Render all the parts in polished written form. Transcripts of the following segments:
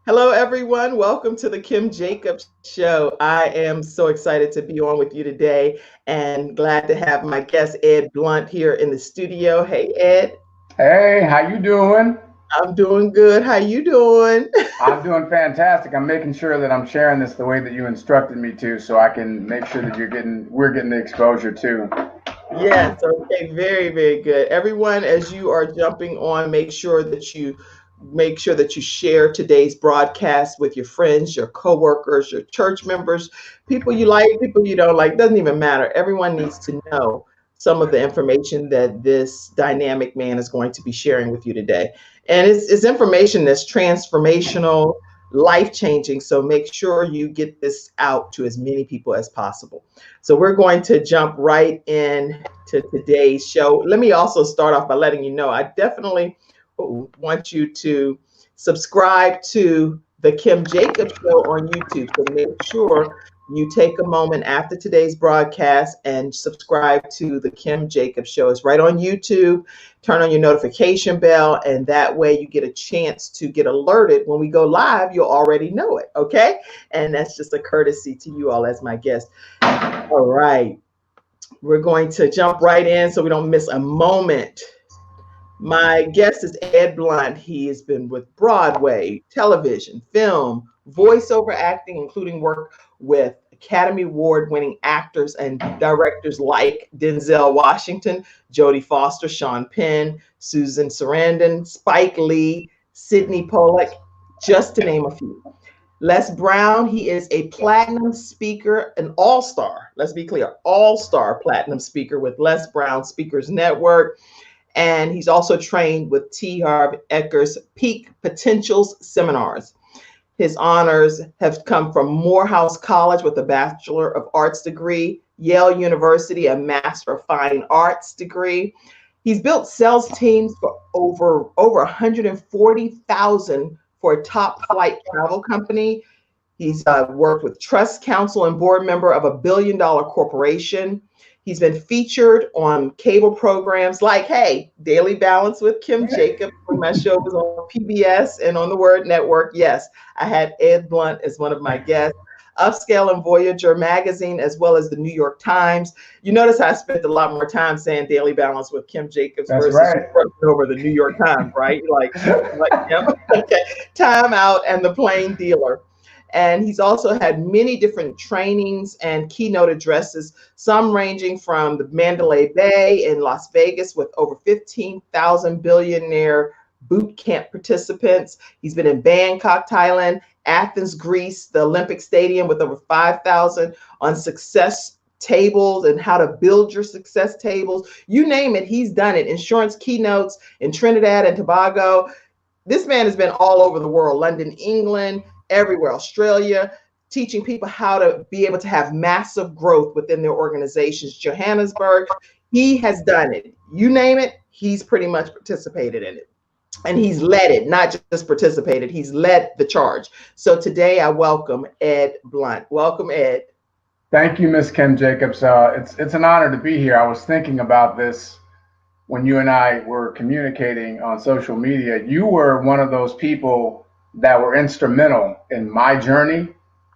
Hello, everyone. Welcome to the Kim Jacobs Show. I am so excited to be on with you today and glad to have my guest, Ed Blunt, here in the studio. Hey, Ed. Hey, how you doing? I'm doing good. How you doing? I'm doing fantastic. I'm making sure that I'm sharing this the way that you instructed me to, so I can make sure that we're getting the exposure too. Yes, okay, very, very good. Everyone, as you are jumping on, make sure that you share today's broadcast with your friends, your coworkers, your church members, people you like, people you don't like, doesn't even matter. Everyone needs to know some of the information that this dynamic man is going to be sharing with you today. And it's information that's transformational, life-changing, so make sure you get this out to as many people as possible. So we're going to jump right in to today's show. Let me also start off by letting you know I definitely want you to subscribe to the Kim Jacobs Show on YouTube. So make sure you take a moment after today's broadcast and subscribe to the Kim Jacobs Show. It's right on YouTube. Turn on your notification bell, and that way you get a chance to get alerted when we go live. You'll already know it, okay? And that's just a courtesy to you all as my guest. All right. We're going to jump right in so we don't miss a moment. My guest is Ed Blunt. He has been with Broadway, television, film, voiceover acting, including work with Academy Award winning actors and directors like Denzel Washington, Jodie Foster, Sean Penn, Susan Sarandon, Spike Lee, Sidney Pollack, just to name a few. Les Brown, he is a platinum speaker, an all star. Let's be clear, all star platinum speaker with Les Brown Speakers Network. And he's also trained with T. Harv Eker's Peak Potentials seminars. His honors have come from Morehouse College with a Bachelor of Arts degree, Yale University, a Master of Fine Arts degree. He's built sales teams for over 140,000 for a top flight travel company. He's worked with Trust Council and board member of $1 billion corporation. He's been featured on cable programs like, hey, Daily Balance with Kim Jacobs, when my show was on PBS and on the Word Network. Yes, I had Ed Blunt as one of my guests. Upscale and Voyager magazine, as well as the New York Times. You notice I spent a lot more time saying Daily Balance with Kim Jacobs That's versus right. over the New York Times, right? Like, yep, okay. Time Out and The Plain Dealer. And he's also had many different trainings and keynote addresses, some ranging from the Mandalay Bay in Las Vegas with over 15,000 billionaire boot camp participants. He's been in Bangkok, Thailand, Athens, Greece, the Olympic Stadium with over 5,000 on success tables and how to build your success tables. You name it, he's done it. Insurance keynotes in Trinidad and Tobago. This man has been all over the world, London, England, everywhere, Australia, teaching people how to be able to have massive growth within their organizations. Johannesburg, he has done it. You name it, he's pretty much participated in it. And he's led it, not just participated, he's led the charge. So today I welcome Ed Blunt. Welcome, Ed. Thank you, Miss Kim Jacobs. It's an honor to be here. I was thinking about this when you and I were communicating on social media. You were one of those people that were instrumental in my journey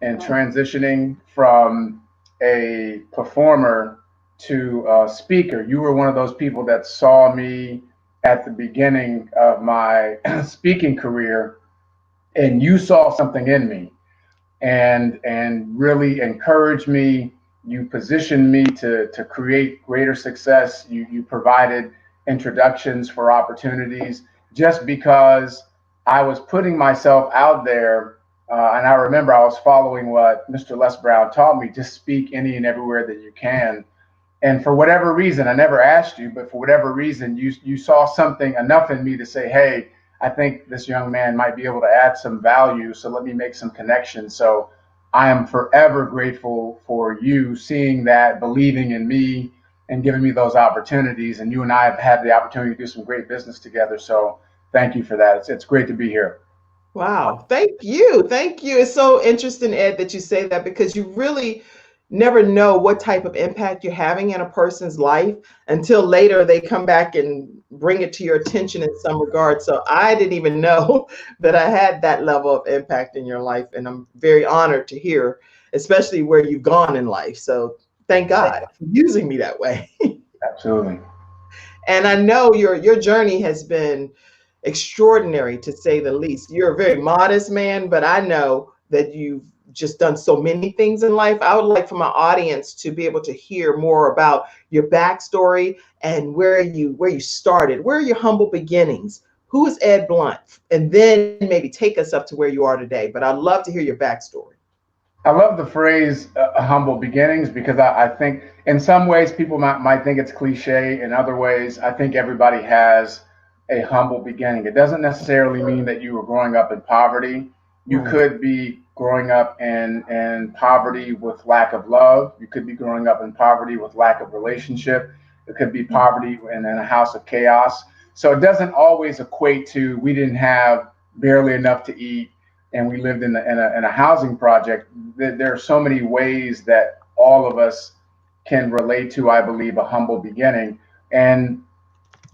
and transitioning from a performer to a speaker. You were one of those people that saw me at the beginning of my speaking career, and you saw something in me and really encouraged me. You positioned me to create greater success. You provided introductions for opportunities just because I was putting myself out there. And I remember I was following what Mr. Les Brown taught me: just speak any and everywhere that you can. And for whatever reason, I never asked you, but for whatever reason, you saw something enough in me to say, hey, I think this young man might be able to add some value. So let me make some connections. So I am forever grateful for you seeing that, believing in me, and giving me those opportunities. And you and I have had the opportunity to do some great business together. So thank you for that. It's great to be here. Wow. Thank you. Thank you. It's so interesting, Ed, that you say that because you really never know what type of impact you're having in a person's life until later they come back and bring it to your attention in some regard. So I didn't even know that I had that level of impact in your life. And I'm very honored to hear, especially where you've gone in life. So thank God for using me that way. Absolutely. And I know your journey has been extraordinary to say the least. You're a very modest man, but I know that you've just done so many things in life. I would like for my audience to be able to hear more about your backstory and where you started. Where are your humble beginnings? Who is Ed Blunt? And then maybe take us up to where you are today. But I'd love to hear your backstory. I love the phrase humble beginnings because I think in some ways people might think it's cliche. In other ways, I think everybody has a humble beginning. It doesn't necessarily mean that you were growing up in poverty. You Right. could be growing up in poverty with lack of love. You could be growing up in poverty with lack of relationship. It could be poverty in a house of chaos. So it doesn't always equate to we didn't have barely enough to eat and we lived in a housing project. There are so many ways that all of us can relate to, I believe, a humble beginning. And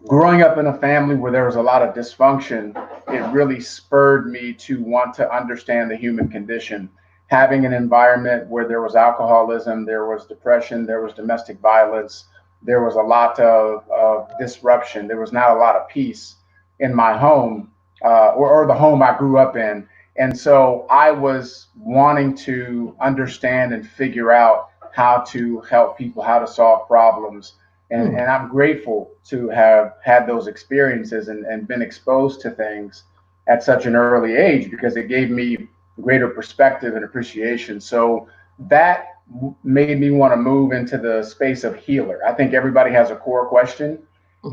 growing up in a family where there was a lot of dysfunction, it really spurred me to want to understand the human condition. Having an environment where there was alcoholism, there was depression, there was domestic violence, there was a lot of disruption, there was not a lot of peace in my home or the home I grew up in. And so I was wanting to understand and figure out how to help people, how to solve problems. And Hmm. I'm grateful to have had those experiences and been exposed to things at such an early age because it gave me greater perspective and appreciation. So that made me want to move into the space of healer. I think everybody has a core question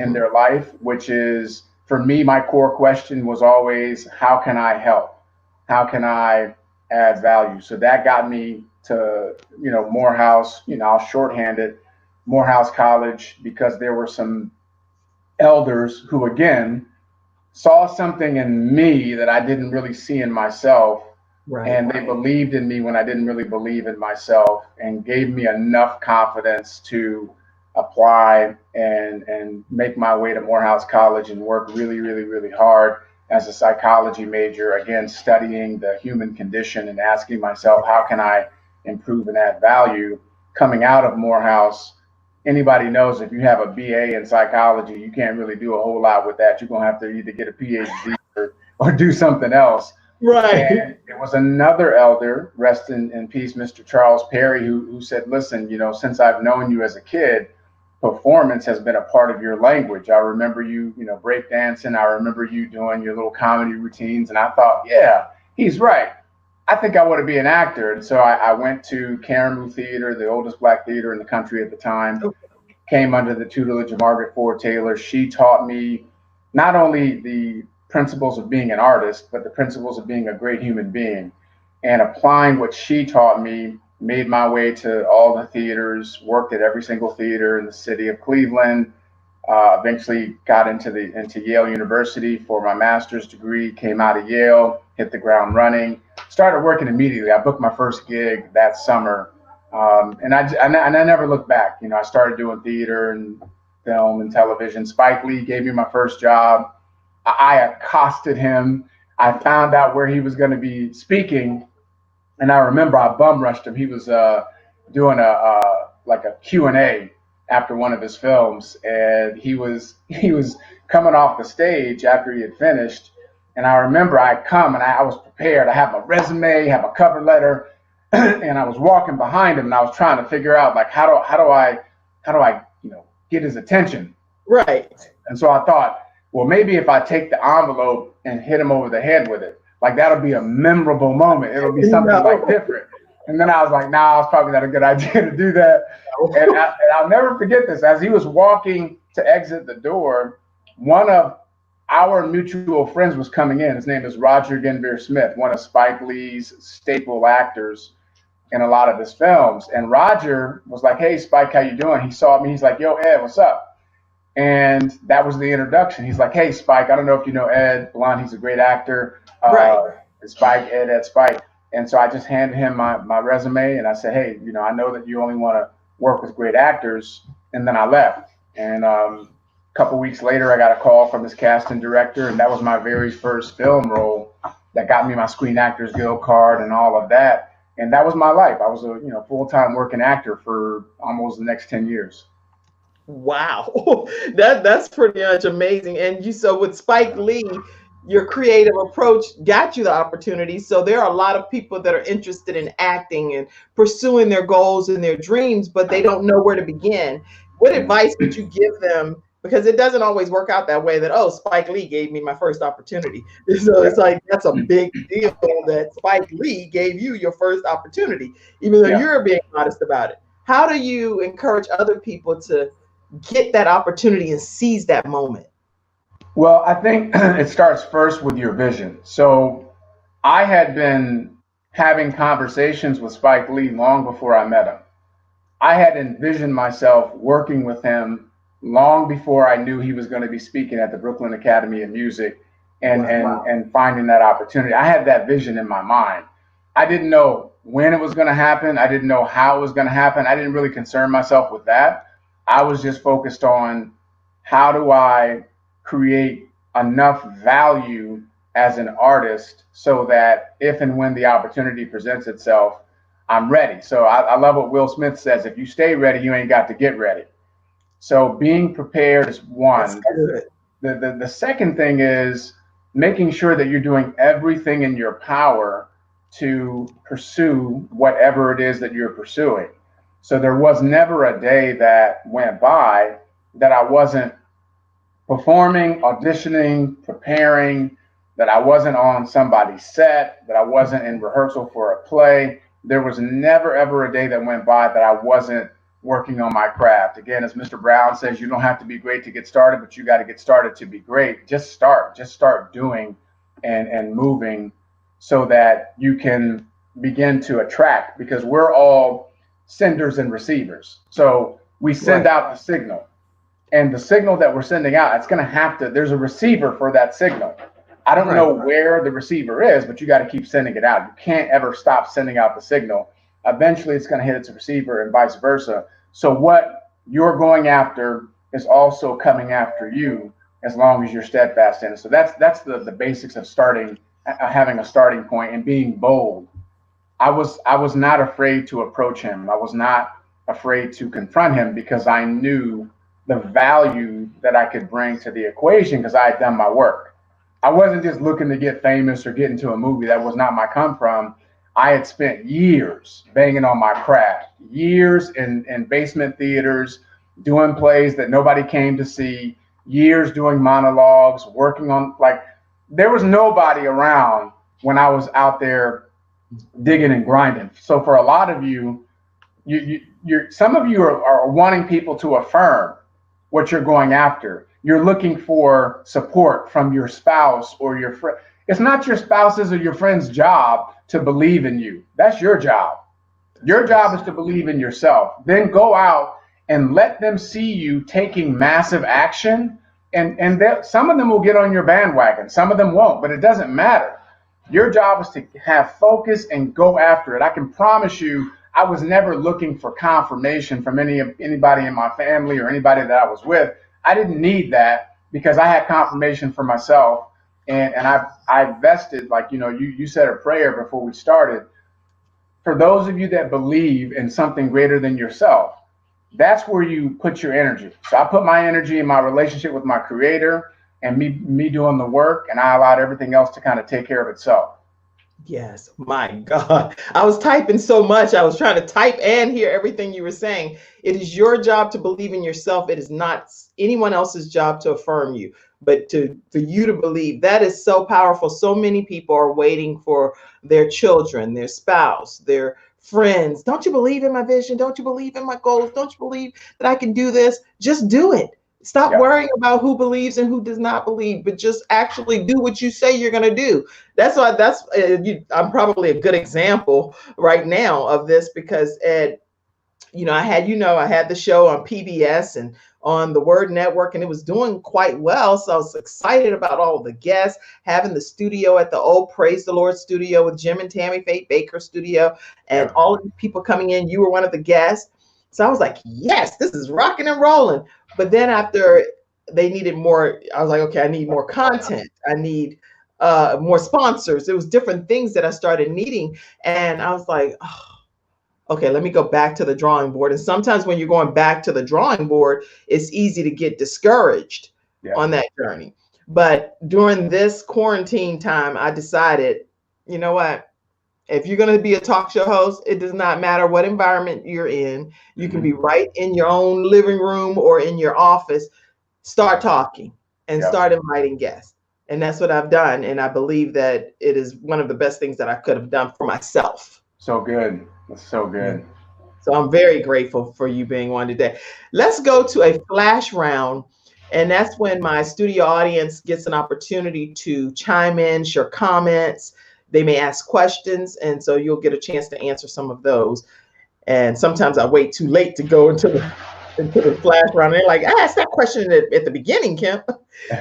in Mhm. their life, which is for me, my core question was always, how can I help? How can I add value? So that got me to, Morehouse, I'll shorthand it, Morehouse College, because there were some elders who, again, saw something in me that I didn't really see in myself. Right. And they believed in me when I didn't really believe in myself and gave me enough confidence to apply and make my way to Morehouse College and work really, really, really hard as a psychology major, again, studying the human condition and asking myself, how can I improve and add value? Coming out of Morehouse, anybody knows if you have a BA in psychology, you can't really do a whole lot with that. You're going to have to either get a PhD or do something else. Right. And it was another elder, rest in peace, Mr. Charles Perry, who said, listen, since I've known you as a kid, performance has been a part of your language. I remember you, break dancing. I remember you doing your little comedy routines. And I thought, yeah, he's right. I think I want to be an actor. And so I went to Karamú Theater, the oldest black theater in the country at the time, came under the tutelage of Margaret Ford Taylor. She taught me not only the principles of being an artist, but the principles of being a great human being. And applying what she taught me, made my way to all the theaters, worked at every single theater in the city of Cleveland. Eventually got into Yale University for my master's degree. Came out of Yale, hit the ground running, started working immediately. I booked my first gig that summer, and I never looked back. I started doing theater and film and television. Spike Lee gave me my first job. I accosted him. I found out where he was going to be speaking, and I remember I bum rushed him. He was doing a Q&A after one of his films, and he was coming off the stage after he had finished. And I remember I come and I was prepared. I have my resume, have a cover letter, and I was walking behind him and I was trying to figure out like how do I get his attention. Right. And so I thought, well, maybe if I take the envelope and hit him over the head with it, like that'll be a memorable moment. It'll be something like No. different. And then I was like, nah, it's probably not a good idea to do that. And I'll never forget this. As he was walking to exit the door, one of our mutual friends was coming in. His name is Roger Denver Smith, one of Spike Lee's staple actors in a lot of his films. And Roger was like, hey, Spike, how you doing? He saw me. He's like, yo, Ed, what's up? And that was the introduction. He's like, hey, Spike, I don't know if you know Ed Blunt. He's a great actor. Right. Spike, Ed, Spike. And so I just handed him my resume and I said, hey, I know that you only want to work with great actors. And then I left. And a couple weeks later, I got a call from his casting director, and that was my very first film role that got me my Screen Actors Guild card and all of that. And that was my life. I was a full-time working actor for almost the next 10 years. Wow, that's pretty much amazing. And so with Spike Lee, your creative approach got you the opportunity. So there are a lot of people that are interested in acting and pursuing their goals and their dreams, but they don't know where to begin. What advice would you give them? Because it doesn't always work out that way, that, oh, Spike Lee gave me my first opportunity. So it's like, that's a big deal that Spike Lee gave you your first opportunity, even though you're being honest about it. How do you encourage other people to get that opportunity and seize that moment? Well, I think it starts first with your vision. So I had been having conversations with Spike Lee long before I met him. I had envisioned myself working with him long before I knew he was going to be speaking at the Brooklyn Academy of Music and finding that opportunity. I had that vision in my mind. I didn't know when it was going to happen. I didn't know how it was going to happen. I didn't really concern myself with that. I was just focused on, how do I create enough value as an artist so that if and when the opportunity presents itself, I'm ready. So I love what Will Smith says: if you stay ready, you ain't got to get ready. So being prepared is one. The second thing is making sure that you're doing everything in your power to pursue whatever it is that you're pursuing. So there was never a day that went by that I wasn't performing, auditioning, preparing, that I wasn't on somebody's set, that I wasn't in rehearsal for a play. There was never, ever a day that went by that I wasn't working on my craft. Again, as Mr. Brown says, you don't have to be great to get started, but you got to get started to be great. Just start doing and moving so that you can begin to attract, because we're all senders and receivers. So we send out the signal, and the signal that we're sending out, it's going to have to, there's a receiver for that signal. I don't know where the receiver is, but you got to keep sending it out. You can't ever stop sending out the signal. Eventually it's going to hit its receiver and vice versa. So what you're going after is also coming after you, as long as you're steadfast in it. So that's the basics of starting, having a starting point and being bold. I was not afraid to approach him. I was not afraid to confront him, because I knew the value that I could bring to the equation, because I had done my work. I wasn't just looking to get famous or get into a movie. That was not my come from. I had spent years banging on my craft, years in basement theaters, doing plays that nobody came to see, years doing monologues, working on, like, there was nobody around when I was out there digging and grinding. So for a lot of you, some of you are wanting people to affirm what you're going after. You're looking for support from your spouse or your friend. It's not your spouse's or your friend's job to believe in you. That's your job. Your job is to believe in yourself. Then go out and let them see you taking massive action. And some of them will get on your bandwagon. Some of them won't, but it doesn't matter. Your job is to have focus and go after it. I can promise you, I was never looking for confirmation from anybody in my family or anybody that I was with. I didn't need that, because I had confirmation for myself. And I vested, like, you said a prayer before we started. For those of you that believe in something greater than yourself, that's where you put your energy. So I put my energy in my relationship with my creator and me doing the work, and I allowed everything else to kind of take care of itself. Yes, my God. I was typing so much. I was trying to type and hear everything you were saying. It is your job to believe in yourself. It is not anyone else's job to affirm you, but for you to believe. That is so powerful. So many people are waiting for their children, their spouse, their friends. Don't you believe in my vision? Don't you believe in my goals? Don't you believe that I can do this? Just do it. Stop worrying about who believes and who does not believe, but just actually do what you say you're going to do. That's why I'm probably a good example right now of this, because Ed, I had the show on PBS and on the Word Network, and it was doing quite well. So I was excited about all the guests, having the studio at the old Praise the Lord studio with Jim and Tammy Faith Baker studio, and Yep. all of these people coming in. You were one of the guests. So I was like, yes, this is rocking and rolling. But then after they needed more, I was like, okay, I need more content. I need more sponsors. There was different things that I started needing. And I was like, oh, okay, let me go back to the drawing board. And sometimes when you're going back to the drawing board, it's easy to get discouraged Yep. on that journey. But during this quarantine time, I decided, you know what? If you're going to be a talk show host, it does not matter what environment you're in. You can be Mm-hmm. right in your own living room or in your office. Start talking and Yep. start inviting guests. And that's what I've done. And I believe that it is one of the best things that I could have done for myself. So good. That's so Yeah. good. So I'm very grateful for you being on today. Let's go to a flash round. And that's when my studio audience gets an opportunity to chime in, share comments. They may ask questions. And so you'll get a chance to answer some of those. And sometimes I wait too late to go into the flash round. They're like, ask that question at the beginning, Kim.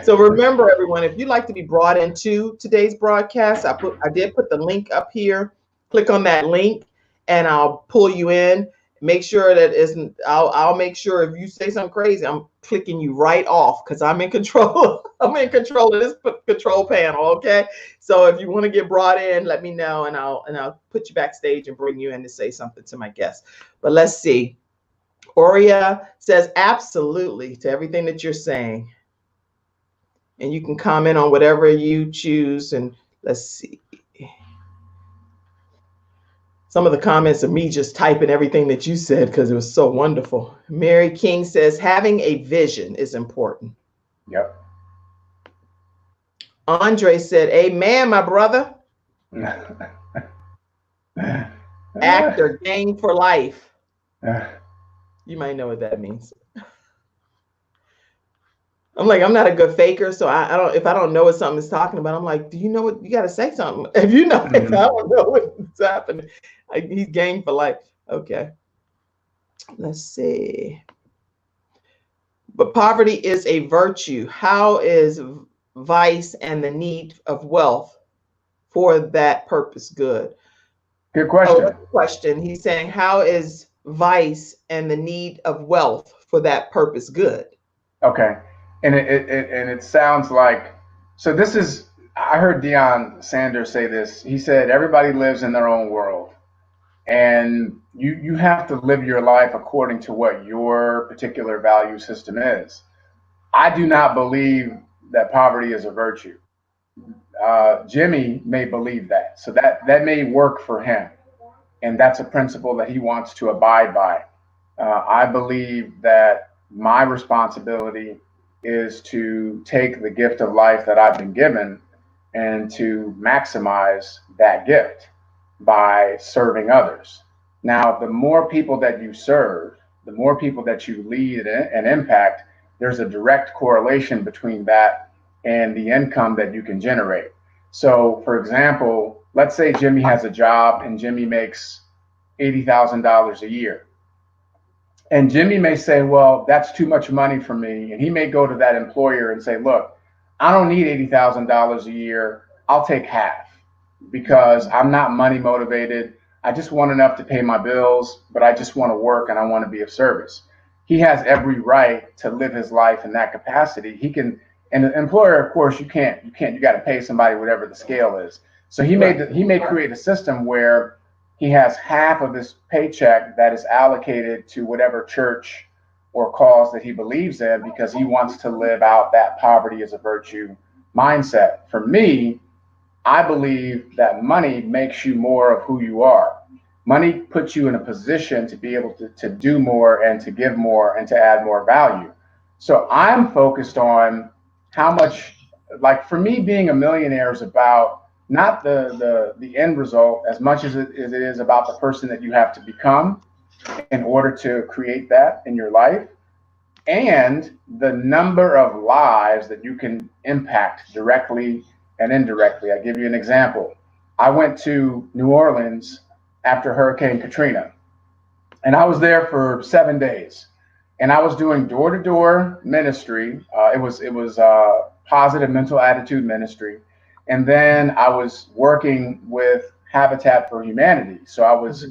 So remember, everyone, if you'd like to be brought into today's broadcast, I did put the link up here. Click on that link, and I'll pull you in. Make sure that isn't. I'll make sure if you say something crazy, I'm clicking you right off because I'm in control. I'm in control of this control panel. Okay. So if you want to get brought in, let me know, and I'll put you backstage and bring you in to say something to my guests. But let's see. Oria says absolutely to everything that you're saying. And you can comment on whatever you choose. And let's see. Some of the comments of me just typing everything that you said because it was so wonderful. Mary King says having a vision is important. Yep. Andre said, amen, my brother. Actor, game for life. You might know what that means. I'm like, I'm not a good faker, so I don't. If I don't know what something is talking about, I'm like, do you know what? You got to say something. If you know, if I don't know what's happening, he's game for life. Okay, let's see. But poverty is a virtue. How is vice and the need of wealth for that purpose good? Good Oh, question. that's a question. He's saying, how is vice and the need of wealth for that purpose good? Okay. And it sounds like, so this is, I heard Deion Sanders say this. He said everybody lives in their own world, and you have to live your life according to what your particular value system is. I do not believe that poverty is a virtue. Jimmy may believe that, so that may work for him, and that's a principle that he wants to abide by. I believe that my responsibility is to take the gift of life that I've been given and to maximize that gift by serving others. Now, the more people that you serve, the more people that you lead and impact, there's a direct correlation between that and the income that you can generate. So, for example, let's say Jimmy has a job and Jimmy makes $80,000 a year. And Jimmy may say, well, that's too much money for me. And he may go to that employer and say, look, I don't need $80,000 a year. I'll take half because I'm not money motivated. I just want enough to pay my bills, but I just want to work and I want to be of service. He has every right to live his life in that capacity. He can, and the employer, of course, you got to pay somebody whatever the scale is. So he may create a system where he has half of his paycheck that is allocated to whatever church or cause that he believes in because he wants to live out that poverty as a virtue mindset. For me, I believe that money makes you more of who you are. Money puts you in a position to be able to do more and to give more and to add more value. So I'm focused on how much, like for me, being a millionaire is about not the end result as much as it is about the person that you have to become in order to create that in your life and the number of lives that you can impact directly and indirectly. I give you an example. I went to New Orleans after Hurricane Katrina. And I was there for 7 days, and I was doing door-to-door ministry. It was positive mental attitude ministry, and then I was working with Habitat for Humanity. So I was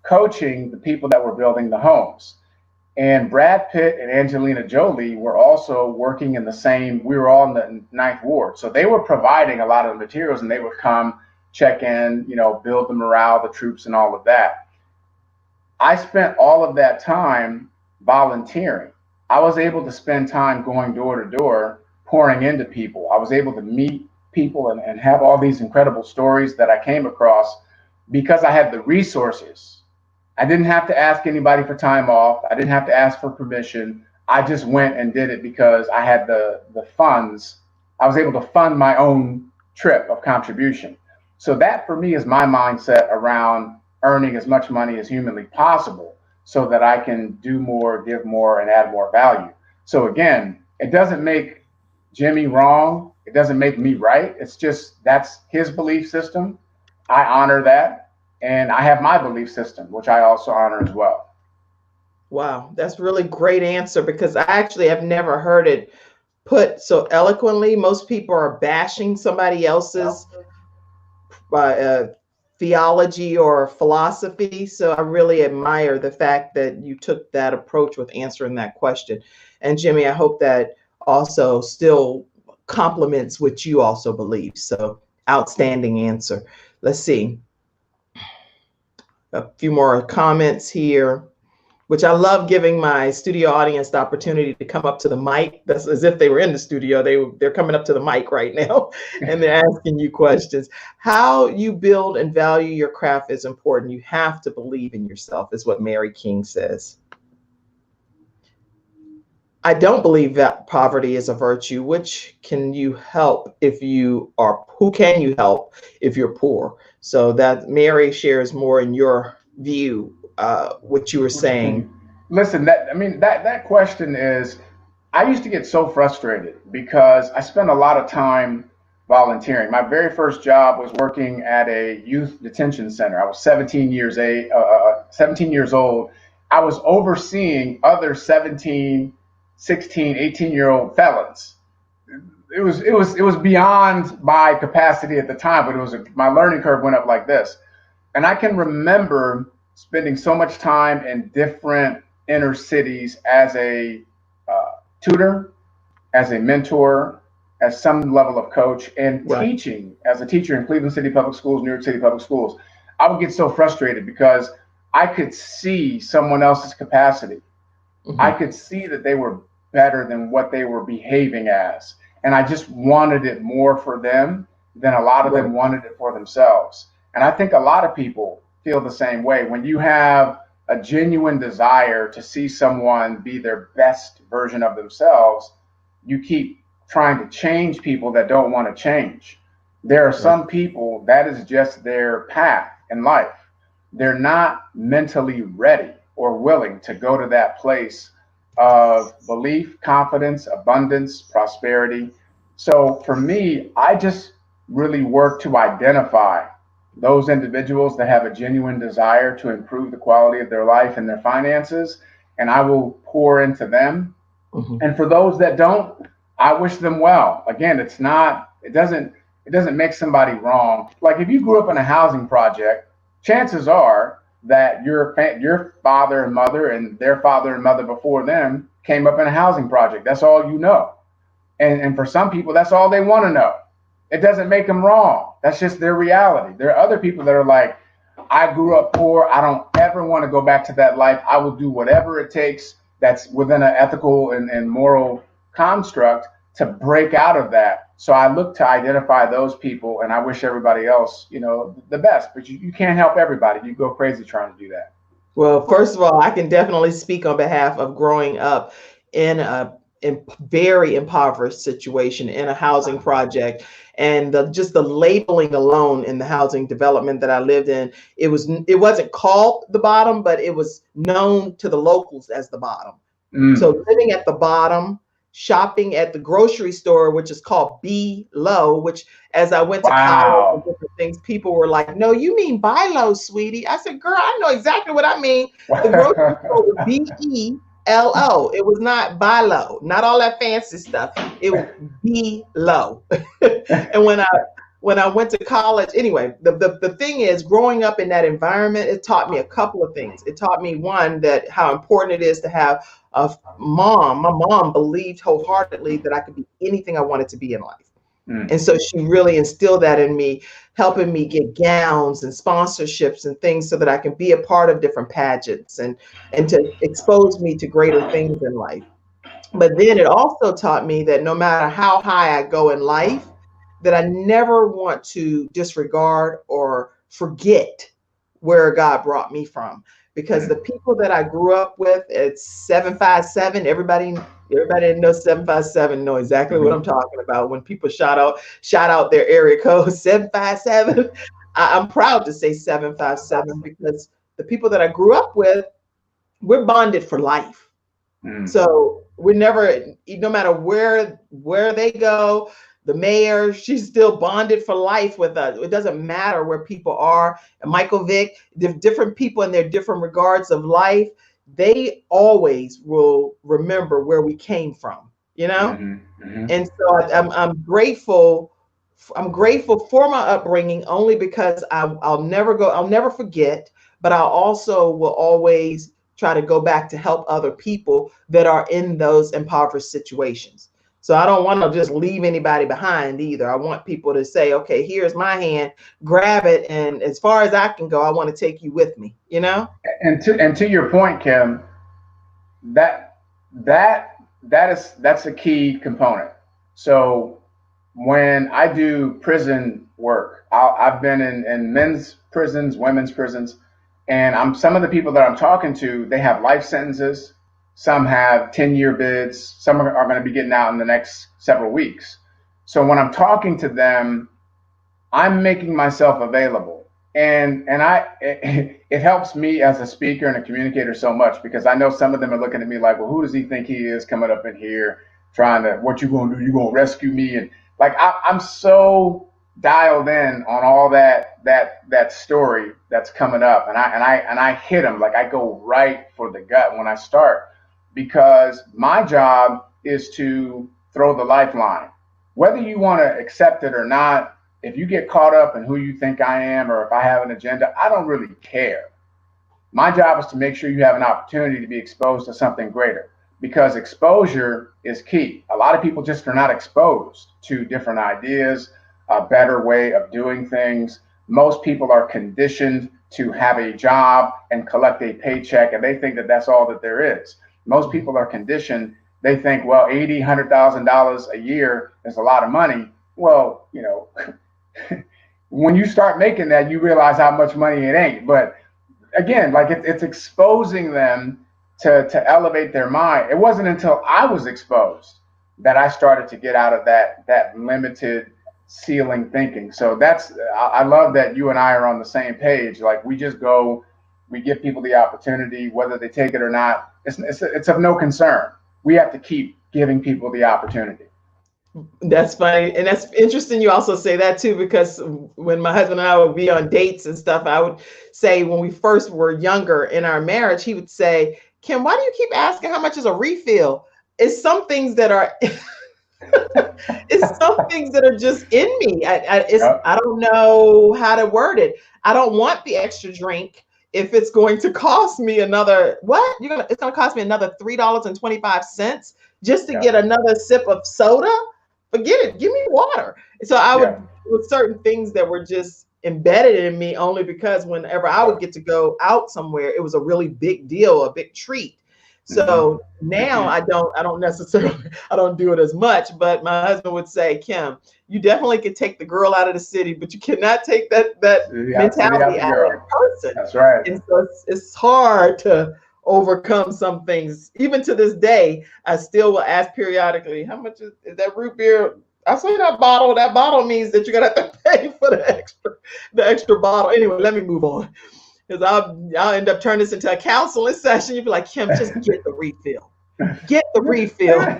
coaching the people that were building the homes. And Brad Pitt and Angelina Jolie were also working in the same. We were all in the Ninth Ward, so they were providing a lot of the materials, and they would come check in, build the morale, the troops, and all of that. I spent all of that time volunteering. I was able to spend time going door to door, pouring into people. I was able to meet people and have all these incredible stories that I came across because I had the resources. I didn't have to ask anybody for time off. I didn't have to ask for permission. I just went and did it because I had the funds. I was able to fund my own trip of contribution. So that for me is my mindset around earning as much money as humanly possible so that I can do more, give more, and add more value. So again, it doesn't make Jimmy wrong. It doesn't make me right. It's just that's his belief system. I honor that. And I have my belief system, which I also honor as well. Wow, that's really great answer, because I actually have never heard it put so eloquently. Most people are bashing somebody else's theology or philosophy. So I really admire the fact that you took that approach with answering that question. And Jimmy, I hope that also still complements what you also believe. So outstanding answer. Let's see. A few more comments here, which I love giving my studio audience the opportunity to come up to the mic. That's as if they were in the studio. They're coming up to the mic right now and they're asking you questions. How you build and value your craft is important. You have to believe in yourself, is what Mary King says. I don't believe that poverty is a virtue. Which can you help if you are, who can you help if you're poor? So that Mary shares more in your view, what you were saying. Listen, that question is, I used to get so frustrated because I spent a lot of time volunteering. My very first job was working at a youth detention center. I was 17 years old. I was overseeing other 17, 16, 18-year-old felons. It was beyond my capacity at the time, but my learning curve went up like this. And I can remember spending so much time in different inner cities as a tutor, as a mentor, as some level of coach, and teaching as a teacher in Cleveland City Public Schools, New York City Public Schools. I would get so frustrated because I could see someone else's capacity. I could see that they were better than what they were behaving as. And I just wanted it more for them than a lot of them wanted it for themselves. And I think a lot of people feel the same way. When you have a genuine desire to see someone be their best version of themselves, you keep trying to change people that don't want to change. There are some people that is just their path in life. They're not mentally ready or willing to go to that place of belief, confidence, abundance, prosperity. So for me, I just really work to identify those individuals that have a genuine desire to improve the quality of their life and their finances, and I will pour into them. And for those that don't, I wish them well. Again, it doesn't make somebody wrong. Like if you grew up in a housing project, chances are that your father and mother and their father and mother before them came up in a housing project. That's all you know. And for some people, that's all they want to know. It doesn't make them wrong. That's just their reality. There are other people that are like, I grew up poor. I don't ever want to go back to that life. I will do whatever it takes that's within an ethical and moral construct to break out of that. So I look to identify those people, and I wish everybody else, the best. But you can't help everybody. You go crazy trying to do that. Well, first of all, I can definitely speak on behalf of growing up in a very impoverished situation in a housing project, and just the labeling alone in the housing development that I lived in, it wasn't called the bottom, but it was known to the locals as the bottom. So living at the bottom shopping at the grocery store, which is called Be Low, which as I went to college and Wow. different things, people were like, no, you mean buy low, sweetie. I said, girl, I know exactly what I mean. The grocery store was BELO. It was not buy low, not all that fancy stuff. It was Be Low. And when I went to college, anyway, the thing is, growing up in that environment, it taught me a couple of things. It taught me, one, that how important it is to have a mom. My mom believed wholeheartedly that I could be anything I wanted to be in life. And so she really instilled that in me, helping me get gowns and sponsorships and things so that I can be a part of different pageants and to expose me to greater things in life. But then it also taught me that no matter how high I go in life, that I never want to disregard or forget where God brought me from. Because the people that I grew up with at 757, everybody that knows 757 know exactly what I'm talking about. When people shout out their area code 757, I'm proud to say 757 because the people that I grew up with, we're bonded for life. So we never, no matter where they go, the mayor, she's still bonded for life with us. It doesn't matter where people are. And Michael Vick, the different people in their different regards of life, they always will remember where we came from, you know? And so I'm grateful. I'm grateful for my upbringing only because I'll never forget, but I also will always try to go back to help other people that are in those impoverished situations. So I don't want to just leave anybody behind either. I want people to say, okay, here's my hand, grab it. And as far as I can go, I want to take you with me, you know? And to your point, Kim, that's a key component. So when I do prison work, I've been in men's prisons, women's prisons, and some of the people that I'm talking to, they have life sentences. Some have 10-year bids. Some are going to be getting out in the next several weeks. So when I'm talking to them, I'm making myself available. And it helps me as a speaker and a communicator so much because I know some of them are looking at me like, well, who does he think he is coming up in here trying to, what you going to do? You going to rescue me? And like, I'm so dialed in on all that story that's coming up. And I hit them, like I go right for the gut when I start. Because my job is to throw the lifeline. Whether you want to accept it or not, if you get caught up in who you think I am or if I have an agenda, I don't really care. My job is to make sure you have an opportunity to be exposed to something greater because exposure is key. A lot of people just are not exposed to different ideas, a better way of doing things. Most people are conditioned to have a job and collect a paycheck, and they think that that's all that there is. Most people are conditioned. They think, well, $80,000, $100,000 a year is a lot of money. Well, you know, when you start making that, you realize how much money it ain't. But again, like it's exposing them to elevate their mind. It wasn't until I was exposed that I started to get out of that limited ceiling thinking. So I love that you and I are on the same page. Like we just go, we give people the opportunity, whether they take it or not. It's of no concern. We have to keep giving people the opportunity. That's funny. And that's interesting. You also say that too, because when my husband and I would be on dates and stuff, I would say when we first were younger in our marriage, he would say, Kim, why do you keep asking how much is a refill? It's some things that are it's some things that are just in me. I don't know how to word it. I don't want the extra drink if it's going to cost me another, it's going to cost me another $3.25 just to get another sip of soda. Forget it. Give me water. So I would, with certain things that were just embedded in me only because whenever I would get to go out somewhere, it was a really big deal, a big treat. So now I don't necessarily, I don't do it as much, but my husband would say, Kim, you definitely can take the girl out of the city, but you cannot take that mentality out of the person. That's right. And so it's hard to overcome some things. Even to this day, I still will ask periodically, how much is that root beer? I say that bottle means that you're going to have to pay for the extra bottle. Anyway, let me move on. Because I'll end up turning this into a counseling session. You'd be like, Kim, just get the refill. Get the refill.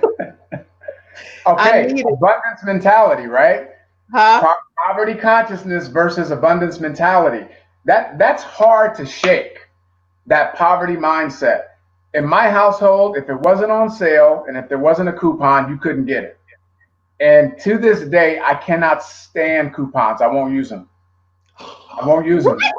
I Okay, need it. abundance mentality, right? Huh? Poverty consciousness versus abundance mentality. That's hard to shake. That poverty mindset. In my household, if it wasn't on sale and if there wasn't a coupon, you couldn't get it. And to this day, I cannot stand coupons. I won't use them. I won't use What? them.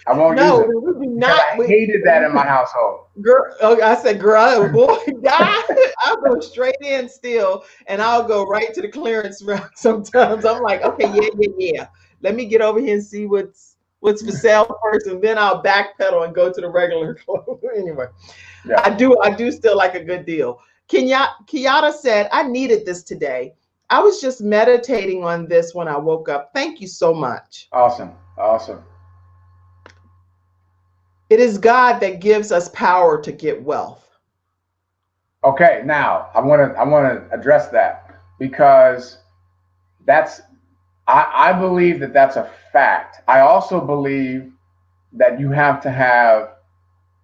I won't use No, them we do because not. I hated that in my household. Girl, oh, I said, girl, boy, God, I'll go straight in still, and I'll go right to the clearance route. Sometimes I'm like, okay, yeah. Let me get over here and see what's for sale first, and then I'll backpedal and go to the regular clothes. Anyway, Yeah. I do still like a good deal. Kiata said, I needed this today. I was just meditating on this when I woke up. Thank you so much. Awesome. Awesome. It is God that gives us power to get wealth. Okay, now I want to address that because that's I believe that that's a fact. I also believe that you have to have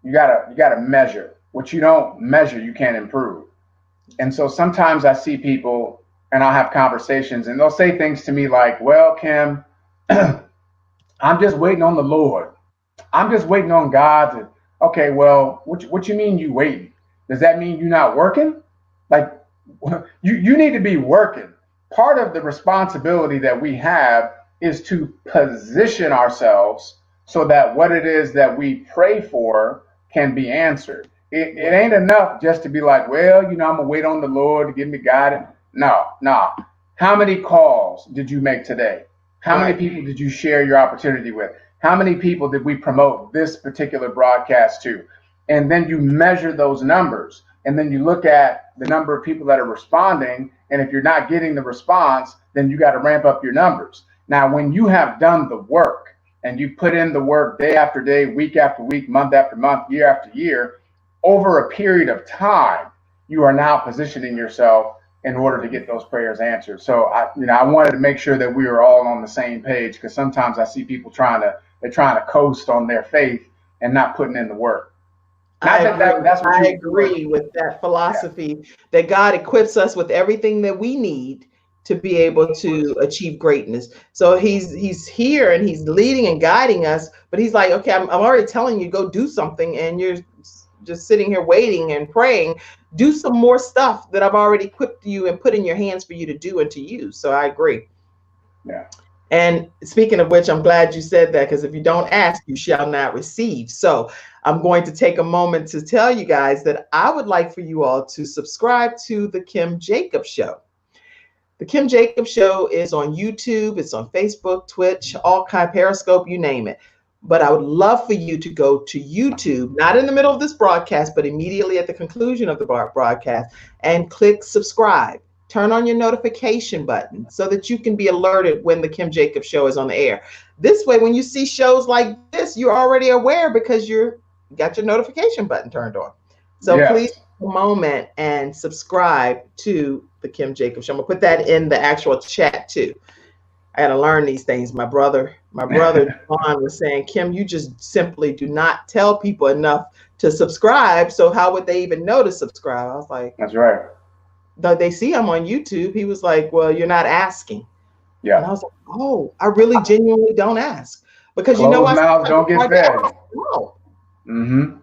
you gotta measure. What you don't measure, you can't improve. And so sometimes I see people and I'll have conversations and they'll say things to me like, well, Kim, I'm just waiting on the Lord. I'm just waiting on God to, okay, well, what you mean you waiting? Does that mean you're not working? Like, you need to be working. Part of the responsibility that we have is to position ourselves so that what it is that we pray for can be answered. It ain't enough just to be like, well, I'm gonna wait on the Lord to give me guidance. No. How many calls did you make today? How many people did you share your opportunity with? How many people did we promote this particular broadcast to? And then you measure those numbers. And then you look at the number of people that are responding. And if you're not getting the response, then you got to ramp up your numbers. Now, when you have done the work and you put in the work day after day, week after week, month after month, year after year, over a period of time, you are now positioning yourself in order to get those prayers answered. So I wanted to make sure that we were all on the same page because sometimes I see people trying to coast on their faith and not putting in the work. I agree with that philosophy that God equips us with everything that we need to be able to achieve greatness. So he's here and he's leading and guiding us, but he's like, okay, I'm already telling you, go do something, and you're just sitting here waiting and praying. Do some more stuff that I've already equipped you and put in your hands for you to do and to use. So I agree. Yeah. And speaking of which, I'm glad you said that, because if you don't ask, you shall not receive. So I'm going to take a moment to tell you guys that I would like for you all to subscribe to the Kim Jacobs Show. The Kim Jacobs Show is on YouTube, it's on Facebook, Twitch, all kind, Periscope, you name it. But I would love for you to go to YouTube, not in the middle of this broadcast, but immediately at the conclusion of the broadcast, and click subscribe. Turn on your notification button so that you can be alerted when the Kim Jacobs Show is on the air. This way, when you see shows like this, you're already aware because you got your notification button turned on. So please take a moment and subscribe to the Kim Jacobs Show. I'm gonna put that in the actual chat too. I had to learn these things. My brother John was saying, Kim, you just simply do not tell people enough to subscribe. So how would they even know to subscribe? I was like, that's right. Though they see I'm on YouTube. He was like, well, you're not asking. Yeah. And I was like, oh, I really genuinely don't ask. Because closed mouths don't get fed. Mm-hmm.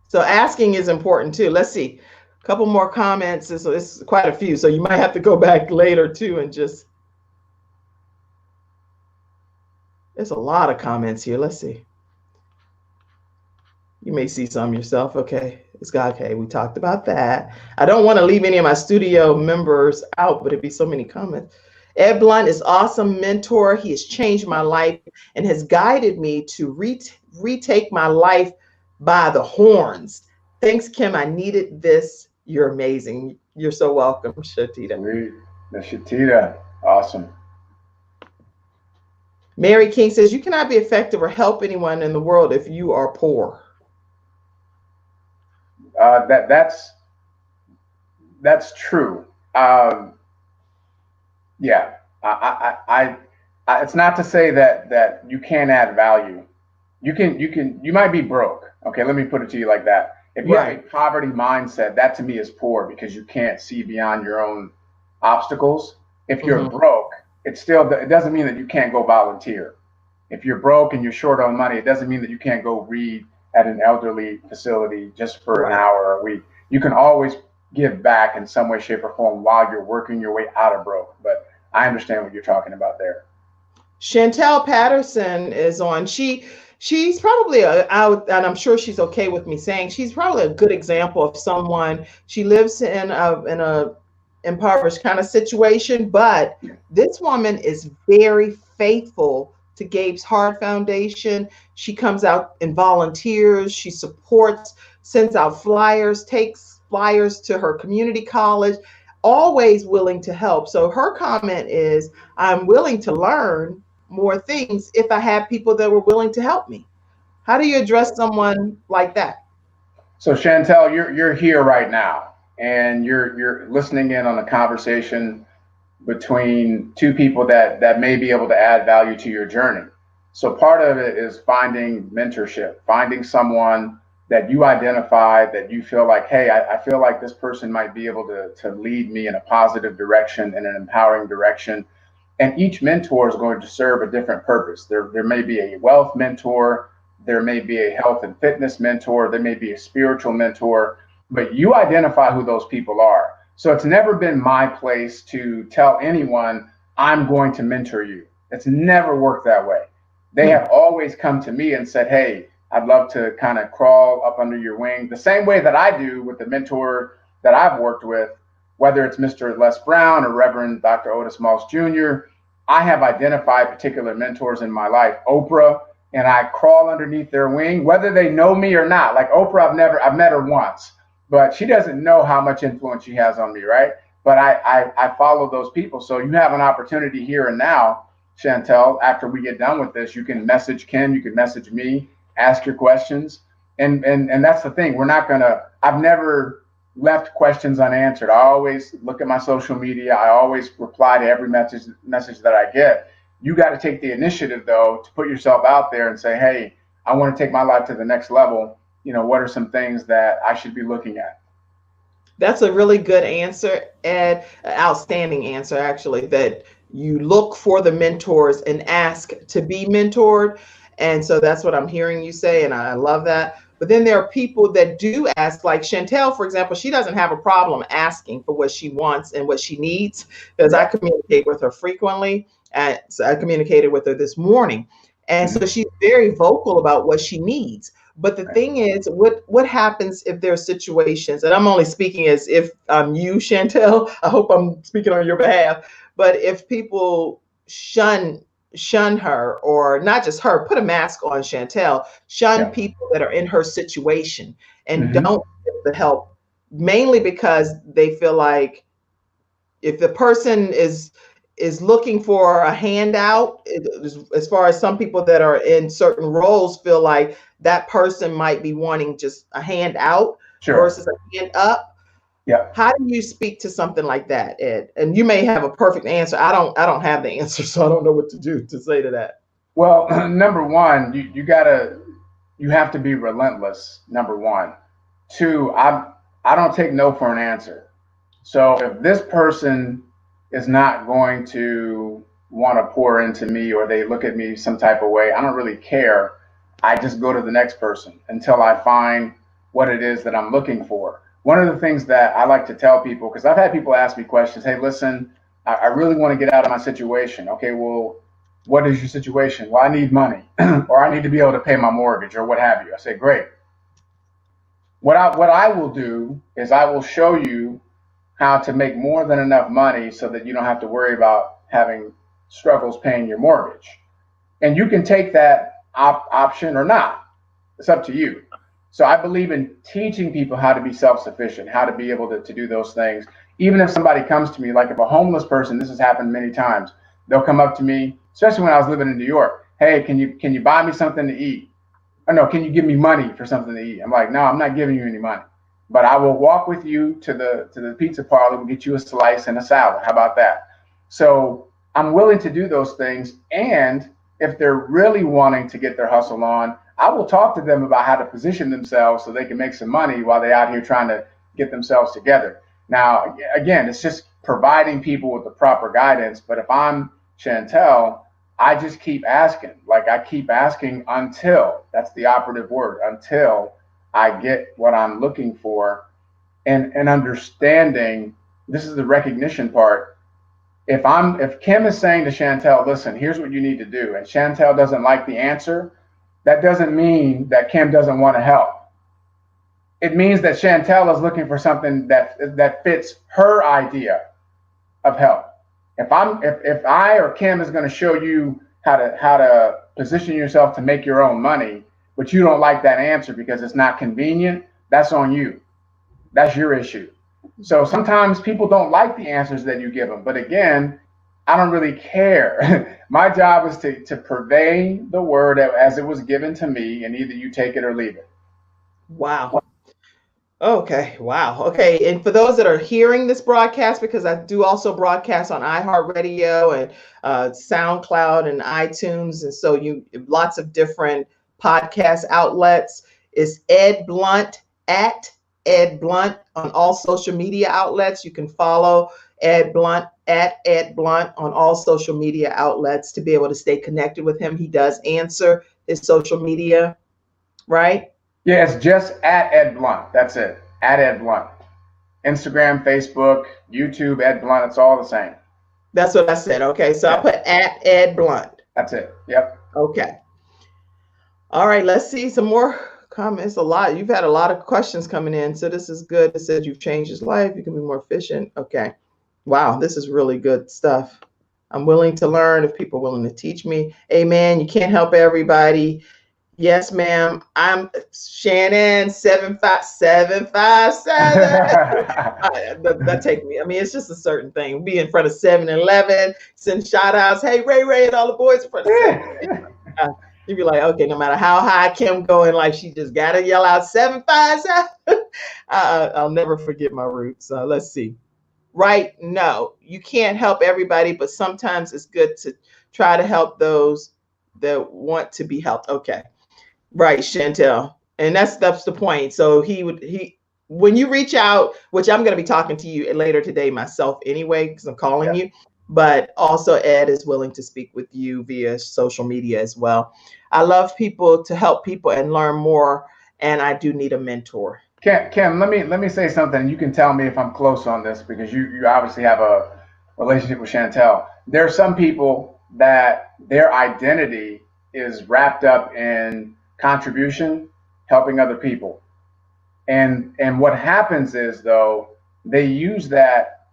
So asking is important too. Let's see. A couple more comments. It's quite a few. So you might have to go back later too and just. There's a lot of comments here. Let's see. You may see some yourself. Okay. It's God. Okay. We talked about that. I don't want to leave any of my studio members out, but it'd be so many comments. Ed Blunt is awesome mentor. He has changed my life and has guided me to retake my life by the horns. Thanks, Kim. I needed this. You're amazing. You're so welcome, Shatita. Sweet. The Shatita. Awesome. Mary King says, you cannot be effective or help anyone in the world if you are poor. That's true. Yeah, it's not to say that you can't add value. You might be broke. Okay, let me put it to you like that. If you have a Right. poverty mindset, that to me is poor because you can't see beyond your own obstacles. If you're Hmm. broke, it doesn't mean that you can't go volunteer. If you're broke and you're short on money, it doesn't mean that you can't go read at an elderly facility just for an Right. hour a week. You can always give back in some way, shape, or form while you're working your way out of broke. But I understand what you're talking about there. Chantel Patterson is on. She's probably out, and I'm sure she's okay with me saying she's probably a good example of someone. She lives in a impoverished kind of situation, but this woman is very faithful to Gabe's Heart Foundation. She comes out and volunteers. She supports, sends out flyers, takes flyers to her community college, always willing to help. So her comment is, I'm willing to learn more things if I had people that were willing to help me. How do you address someone like that? So Chantel, you're here right now, and you're listening in on a conversation between two people that may be able to add value to your journey. So part of it is finding mentorship, finding someone that you identify that you feel like, hey, I feel like this person might be able to lead me in a positive direction, in an empowering direction. And each mentor is going to serve a different purpose. There may be a wealth mentor, there may be a health and fitness mentor, there may be a spiritual mentor, but you identify who those people are. So it's never been my place to tell anyone, I'm going to mentor you. It's never worked that way. They Hmm. have always come to me and said, hey, I'd love to kind of crawl up under your wing, the same way that I do with the mentor that I've worked with, whether it's Mr. Les Brown or Reverend Dr. Otis Moss Jr. I have identified particular mentors in my life, Oprah, and I crawl underneath their wing, whether they know me or not. Like Oprah, I've met her once, but she doesn't know how much influence she has on me, right? But I follow those people. So you have an opportunity here and now, Chantel, after we get done with this, you can message Kim, you can message me, ask your questions. And that's the thing. I've never left questions unanswered. I always look at my social media. I always reply to every message that I get. You got to take the initiative though to put yourself out there and say, hey, I want to take my life to the next level. What are some things that I should be looking at? That's a really good answer, and an outstanding answer, actually, that you look for the mentors and ask to be mentored. And so that's what I'm hearing you say, and I love that. But then there are people that do ask, like Chantel, for example, she doesn't have a problem asking for what she wants and what she needs because I Yeah. communicate with her frequently. And so I communicated with her this morning. And so Mm-hmm. she's very vocal about what she needs. But the Right. thing is, what happens if there are situations, and I'm only speaking as if I'm you, Chantel. I hope I'm speaking on your behalf. But if people shun her, or not just her, put a mask on Chantel, shun Yeah. people that are in her situation and Mm-hmm. don't get the help, mainly because they feel like if the person is looking for a handout, as far as some people that are in certain roles feel like that person might be wanting just a handout Sure. versus a hand up. Yeah. How do you speak to something like that, Ed? And you may have a perfect answer. I don't have the answer, so I don't know what to do to say to that. Well, number one, you have to be relentless. Number one. Two, I don't take no for an answer. So if this person is not going to want to pour into me or they look at me some type of way, I don't really care. I just go to the next person until I find what it is that I'm looking for. One of the things that I like to tell people, because I've had people ask me questions, hey, listen, I really want to get out of my situation. Okay, well, what is your situation? Well, I need money or I need to be able to pay my mortgage or what have you. I say, great. What I will do is I will show you how to make more than enough money so that you don't have to worry about having struggles paying your mortgage. And you can take that option or not. It's up to you. So I believe in teaching people how to be self-sufficient, how to be able to do those things. Even if somebody comes to me, like if a homeless person, this has happened many times, they'll come up to me, especially when I was living in New York. Hey, can you buy me something to eat? Oh no, can you give me money for something to eat? I'm like, no, I'm not giving you any money. But I will walk with you to the pizza parlor and get you a slice and a salad. How about that? So I'm willing to do those things. And if they're really wanting to get their hustle on, I will talk to them about how to position themselves so they can make some money while they're out here trying to get themselves together. Now, again, it's just providing people with the proper guidance. But if I'm Chantel, I just keep asking. Like, I keep asking until, that's the operative word, until I get what I'm looking for, and understanding, this is the recognition part. If Kim is saying to Chantel, listen, here's what you need to do, and Chantel doesn't like the answer, that doesn't mean that Kim doesn't want to help. It means that Chantel is looking for something that fits her idea of help. If I or Kim is going to show you how to position yourself to make your own money, but you don't like that answer because it's not convenient, that's on you. That's your issue. So sometimes people don't like the answers that you give them. But again, I don't really care. My job is to purvey the word as it was given to me, and either you take it or leave it. Wow. Okay. Wow. Okay. And for those that are hearing this broadcast, because I do also broadcast on iHeartRadio and SoundCloud and iTunes, and so lots of different podcast outlets, is Ed Blunt at Ed Blunt on all social media outlets. You can follow Ed Blunt at Ed Blunt on all social media outlets to be able to stay connected with him. He does answer his social media, right? Yeah, it's just at Ed Blunt. That's it. At Ed Blunt. Instagram, Facebook, YouTube, Ed Blunt. It's all the same. That's what I said. Okay. So I'll put at Ed Blunt. That's it. Yep. Okay. All right. Let's see some more comments. A lot. You've had a lot of questions coming in. So this is good. It said you've changed his life. You can be more efficient. Okay. Wow. This is really good stuff. I'm willing to learn if people are willing to teach me. Amen. You can't help everybody. Yes, ma'am. I'm Shannon 75757. That take me. I mean, it's just a certain thing. Be in front of 7-Eleven, send shout outs. Hey, Ray, and all the boys in front of 7. You'd be like, okay, no matter how high Kim going, like she just gotta yell out 757. I'll never forget my roots. Let's see. Right? No, you can't help everybody, but sometimes it's good to try to help those that want to be helped. Okay. Right, Chantel. And that's the point. So when you reach out, which I'm going to be talking to you later today myself anyway, because I'm calling you, but also Ed is willing to speak with you via social media as well. I love people to help people and learn more, and I do need a mentor. Kim, let me say something. You can tell me if I'm close on this, because you obviously have a relationship with Chantel. There are some people that their identity is wrapped up in contribution, helping other people. And what happens is, though, they use that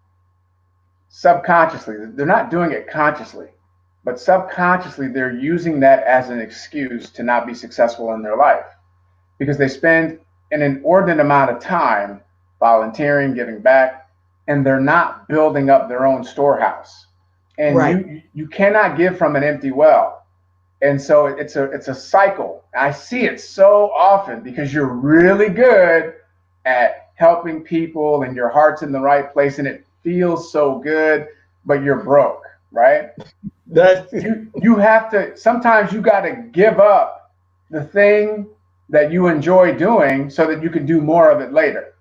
subconsciously. They're not doing it consciously, but subconsciously they're using that as an excuse to not be successful in their life, because they spend an inordinate amount of time volunteering, giving back, and they're not building up their own storehouse. And right. you cannot give from an empty well. And so it's a cycle. I see it so often because you're really good at helping people and your heart's in the right place and it feels so good, but you're broke, right? You have to, sometimes you got to give up the thing that you enjoy doing so that you can do more of it later.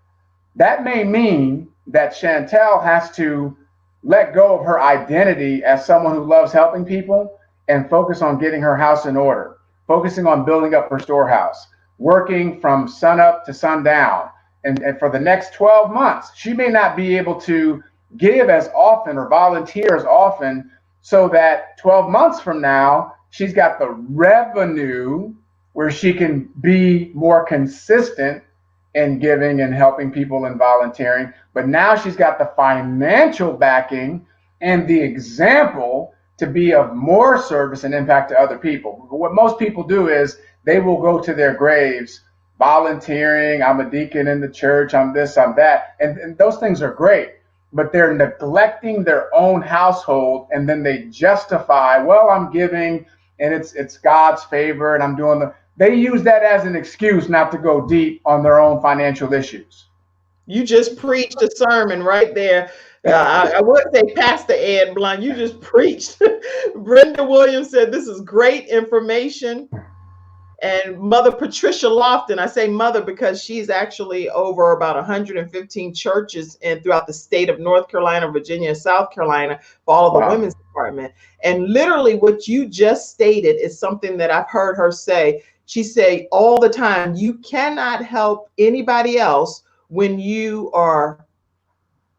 That may mean that Chantel has to let go of her identity as someone who loves helping people and focus on getting her house in order, focusing on building up her storehouse, working from sunup to sundown. And for the next 12 months, she may not be able to give as often or volunteer as often, so that 12 months from now, she's got the revenue where she can be more consistent in giving and helping people and volunteering. But now she's got the financial backing and the example to be of more service and impact to other people. But what most people do is they will go to their graves volunteering. I'm a deacon in the church. I'm this, I'm that. And those things are great, but they're neglecting their own household. And then they justify, well, I'm giving and it's God's favor and I'm doing they use that as an excuse not to go deep on their own financial issues. You just preached a sermon right there. I would say Pastor Ed Blunt, you just preached. Brenda Williams said, this is great information. And Mother Patricia Lofton, I say mother because she's actually over about 115 churches throughout the state of North Carolina, Virginia, and South Carolina for all of the Wow. women's department. And literally what you just stated is something that I've heard her say. She say all the time, you cannot help anybody else when you are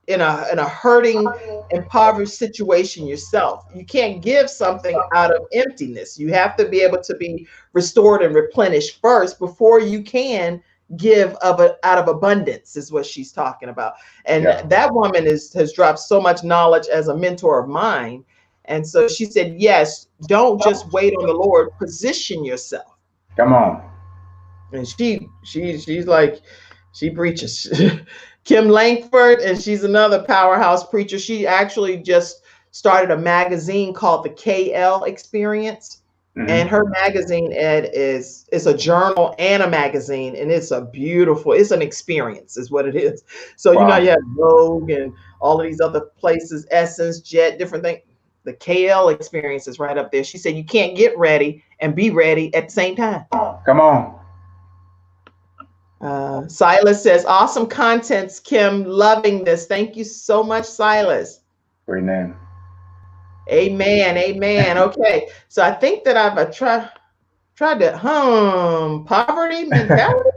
in a hurting, impoverished situation yourself. You can't give something out of emptiness. You have to be able to be restored and replenished first before you can give out of abundance, is what she's talking about. And Yeah. that woman has dropped so much knowledge as a mentor of mine. And so she said, yes, don't just wait on the Lord, position yourself. Come on. And she's like, she preaches. Kim Langford, and she's another powerhouse preacher. She actually just started a magazine called the KL Experience. Mm-hmm. And her magazine, Ed, is a journal and a magazine, and it's it's an experience, is what it is. So Wow. you know, you have Vogue and all of these other places, Essence, Jet, different things. The KL Experience is right up there. She said you can't get ready and be ready at the same time. Come on. Silas says, awesome contents, Kim. Loving this. Thank you so much, Silas. Great name. Amen. Amen. Okay. So I think that I've tried to poverty mentality.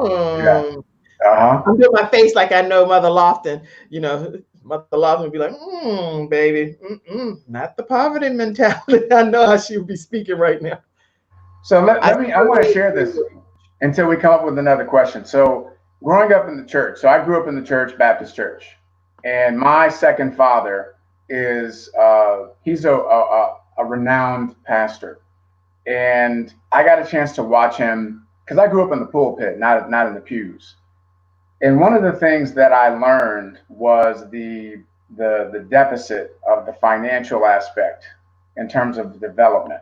Yeah. I'm doing my face like I know Mother Lofton. You know, Mother Lofton would be like, baby, not the poverty mentality. I know how she would be speaking right now. So I want to share this until we come up with another question. So growing up in the church, so I grew up in the church, Baptist church, and my second father is he's a renowned pastor, and I got a chance to watch him because I grew up in the pulpit, not in the pews. And one of the things that I learned was the deficit of the financial aspect in terms of development.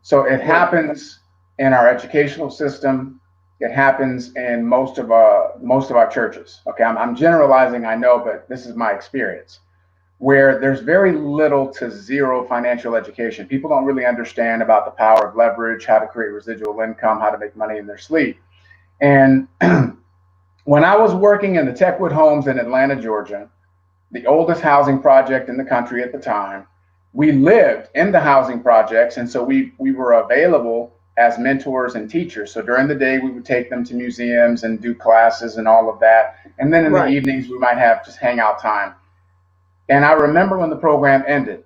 So it happens in our educational system. It happens in most of our churches. Okay, I'm generalizing, I know, but this is my experience, where there's very little to zero financial education. People don't really understand about the power of leverage, how to create residual income, how to make money in their sleep. And when I was working in the Techwood Homes in Atlanta, Georgia, the oldest housing project in the country at the time, we lived in the housing projects, and so we were available as mentors and teachers. So during the day, we would take them to museums and do classes and all of that. And then in the evenings, we might have just hangout time. And I remember when the program ended,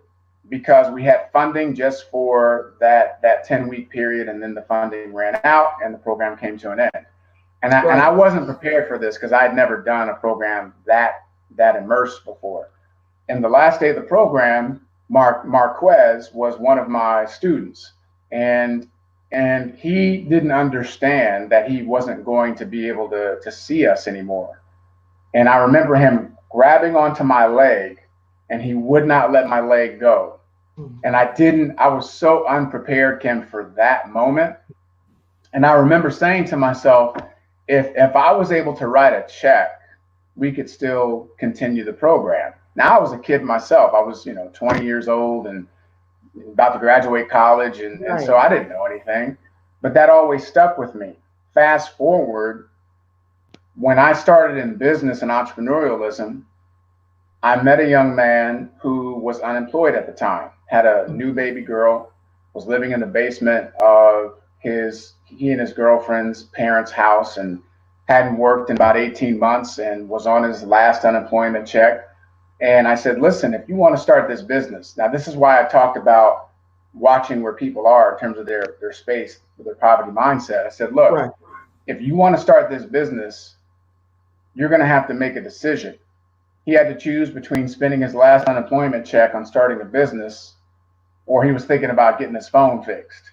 because we had funding just for that 10-week period, and then the funding ran out and the program came to an end. And I wasn't prepared for this because I had never done a program that immersed before. And the last day of the program, Marquez was one of my students, and he didn't understand that he wasn't going to be able to see us anymore. And I remember him grabbing onto my leg, and he would not let my leg go. And I was so unprepared, Kim, for that moment. And I remember saying to myself, if I was able to write a check, we could still continue the program. Now, I was a kid myself. I was, 20 years old and about to graduate college. And so I didn't know anything, but that always stuck with me. Fast forward, when I started in business and entrepreneurialism, I met a young man who was unemployed at the time, had a new baby girl, was living in the basement of he and his girlfriend's parents' house, and hadn't worked in about 18 months and was on his last unemployment check. And I said, listen, if you want to start this business, now this is why I talked about watching where people are in terms of their space, their poverty mindset. I said, look, if you want to start this business, you're going to have to make a decision. He had to choose between spending his last unemployment check on starting a business, or he was thinking about getting his phone fixed.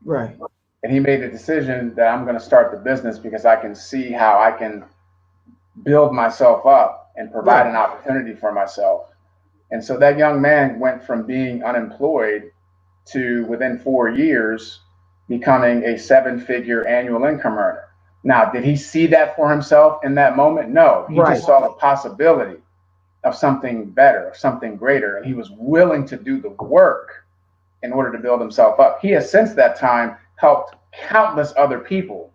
Right. And he made a decision that I'm going to start the business because I can see how I can build myself up and provide an opportunity for myself. And so that young man went from being unemployed to, within 4 years, becoming a 7-figure annual income earner. Now, did he see that for himself in that moment? No, he just saw the possibility of something better, of something greater, and he was willing to do the work in order to build himself up. He has since that time helped countless other people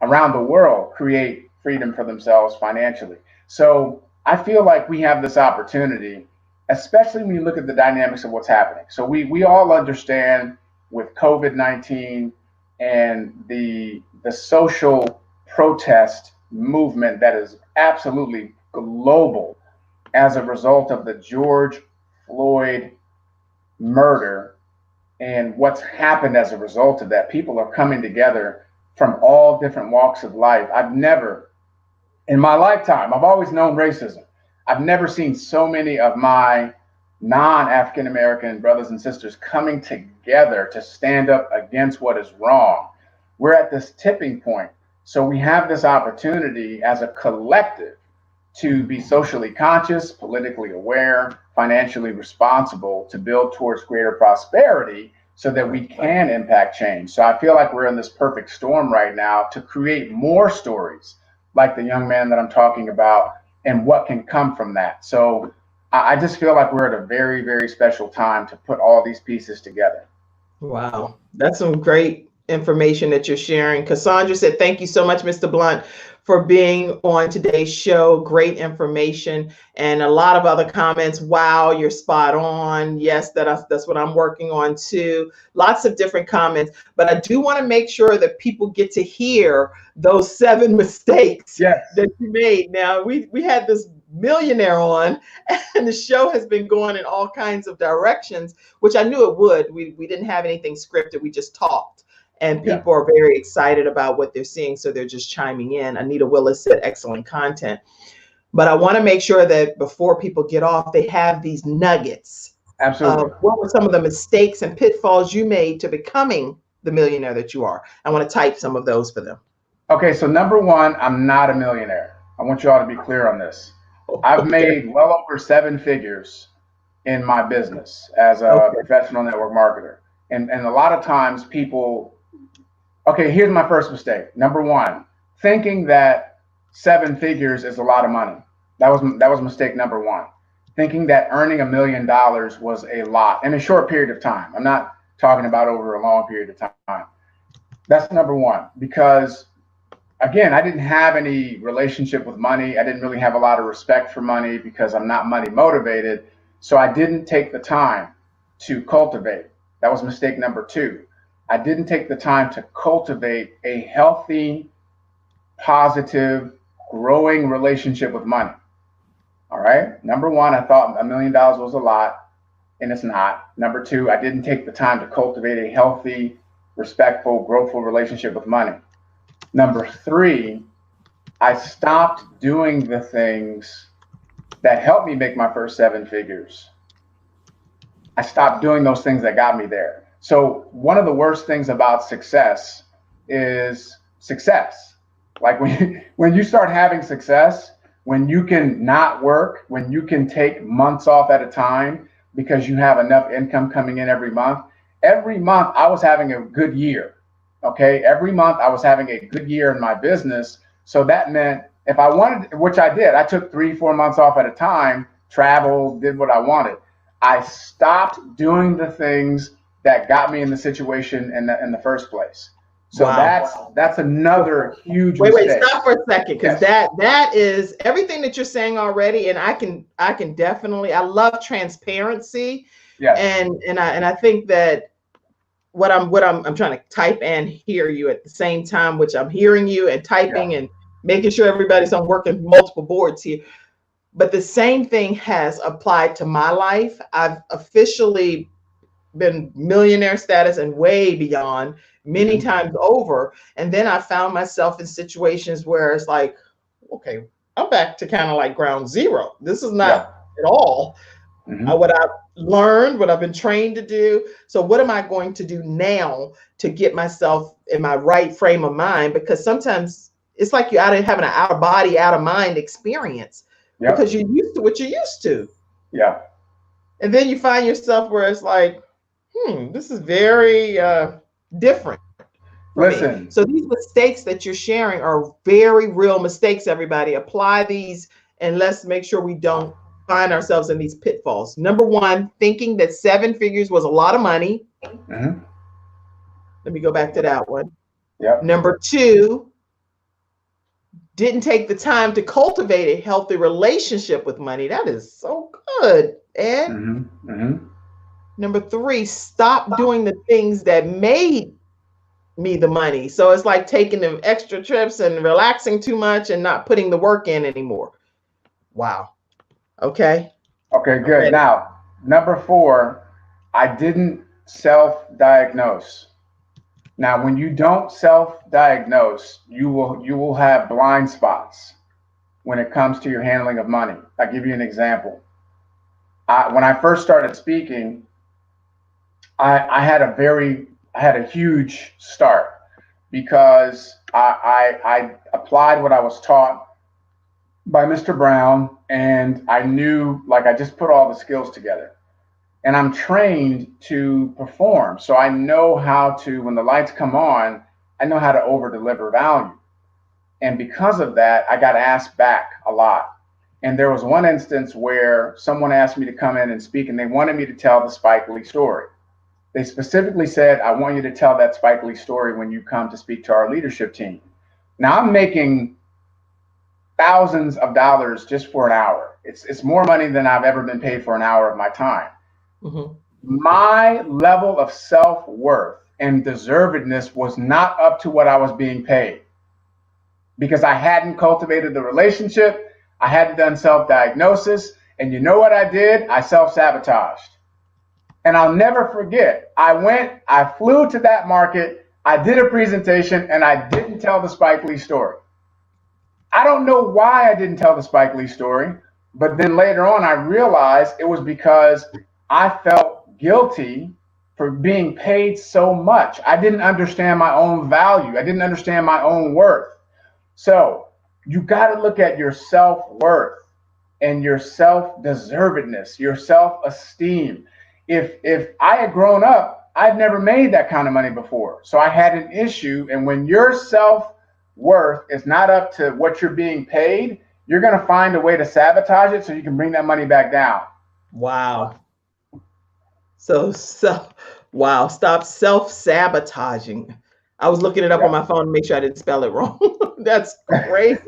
around the world create freedom for themselves financially. So I feel like we have this opportunity, especially when you look at the dynamics of what's happening. So we all understand with COVID-19 and the social protest movement that is absolutely global as a result of the George Floyd murder and what's happened as a result of that. People are coming together from all different walks of life. I've never, in my lifetime, I've always known racism. I've never seen so many of my non-African American brothers and sisters coming together to stand up against what is wrong. We're at this tipping point. So we have this opportunity as a collective to be socially conscious, politically aware, financially responsible, to build towards greater prosperity so that we can impact change. So I feel like we're in this perfect storm right now to create more stories like the young man that I'm talking about and what can come from that. So I just feel like we're at a very, very special time to put all these pieces together. Wow, that's some great information that you're sharing. Cassandra said, thank you so much, Mr. Blunt, for being on today's show. Great information. And a lot of other comments. Wow, you're spot on. Yes, that's what I'm working on too. Lots of different comments. But I do want to make sure that people get to hear those 7 mistakes Yes. that you made. Now, we had this millionaire on, and the show has been going in all kinds of directions, which I knew it would. We didn't have anything scripted. We just talked. And people are very excited about what they're seeing, so they're just chiming in. Anita Willis said, excellent content. But I want to make sure that before people get off, they have these nuggets. Absolutely. What were some of the mistakes and pitfalls you made to becoming the millionaire that you are? I want to type some of those for them. Okay, so number one, I'm not a millionaire. I want you all to be clear on this. I've made well over 7 figures in my business as a professional network marketer. And a lot of times people, okay, here's my first mistake. Number one, thinking that 7 figures is a lot of money. That was mistake number one. Thinking that earning $1 million was a lot in a short period of time. I'm not talking about over a long period of time. That's number one, because again, I didn't have any relationship with money. I didn't really have a lot of respect for money because I'm not money motivated. So I didn't take the time to cultivate. That was mistake number 2. I didn't take the time to cultivate a healthy, positive, growing relationship with money. All right. Number 1, I thought $1 million was a lot, and it's not. Number 2, I didn't take the time to cultivate a healthy, respectful, growthful relationship with money. Number 3, I stopped doing the things that helped me make my first 7 figures. I stopped doing those things that got me there. So one of the worst things about success is success. Like when you start having success, when you can not work, when you can take months off at a time because you have enough income coming in every month I was having a good year. Okay, every month I was having a good year in my business. So that meant if I wanted, which I did, I took 3-4 months off at a time, traveled, did what I wanted. I stopped doing the things that got me in the situation in the first place. So that's another huge mistake. Wait, stop for a second, because that is everything that you're saying already, and I can definitely, I love transparency. Yes. And I think that what I'm trying to type and hear you at the same time, which I'm hearing you and typing and making sure everybody's on working multiple boards here. But the same thing has applied to my life. I've officially been millionaire status and way beyond many times over. And then I found myself in situations where it's like, okay, I'm back to kind of like ground zero. This is not at all what I've learned, what I've been trained to do. So what am I going to do now to get myself in my right frame of mind? Because sometimes it's like you're having an out of body, out of mind experience because you're used to what you're used to. Yeah. And then you find yourself where it's like, this is very different. Listen. So these mistakes that you're sharing are very real mistakes, everybody. Apply these and let's make sure we don't find ourselves in these pitfalls. Number 1, thinking that 7 figures was a lot of money. Let me go back to that one. Yep. Number two, didn't take the time to cultivate a healthy relationship with money. That is so good, Ed. Mm-hmm. Mm-hmm. Number three, stop doing the things that made me the money. So it's like taking the extra trips and relaxing too much and not putting the work in anymore. Wow. Okay. Okay, I'm good. ready. Now, number four, I didn't self-diagnose. Now, when you don't self-diagnose, you will have blind spots when it comes to your handling of money. I'll give you an example. When I first started speaking, I had a huge start because I applied what I was taught by Mr. Brown, and I knew, like, I just put all the skills together. And I'm trained to perform. So I know how to, when the lights come on, I know how to over deliver value. And because of that, I got asked back a lot. And there was one instance where someone asked me to come in and speak, and they wanted me to tell the Spike Lee story. They specifically said, I want you to tell that Spike Lee story when you come to speak to our leadership team. Now I'm making thousands of dollars just for an hour. It's more money than I've ever been paid for an hour of my time. Mm-hmm. My level of self-worth and deservedness was not up to what I was being paid because I hadn't cultivated the relationship. I hadn't done self-diagnosis. And you know what I did? I self-sabotaged. And I'll never forget, I flew to that market, I did a presentation, and I didn't tell the Spike Lee story. I don't know why I didn't tell the Spike Lee story, but then later on I realized it was because I felt guilty for being paid so much. I didn't understand my own value. I didn't understand my own worth. So you got to look at your self-worth and your self-deservedness, your self-esteem. If I had grown up, I'd never made that kind of money before. So I had an issue. And when your self-worth is not up to what you're being paid, you're going to find a way to sabotage it so you can bring that money back down. Wow. Wow. Stop self-sabotaging. I was looking it up on my phone to make sure I didn't spell it wrong. That's crazy.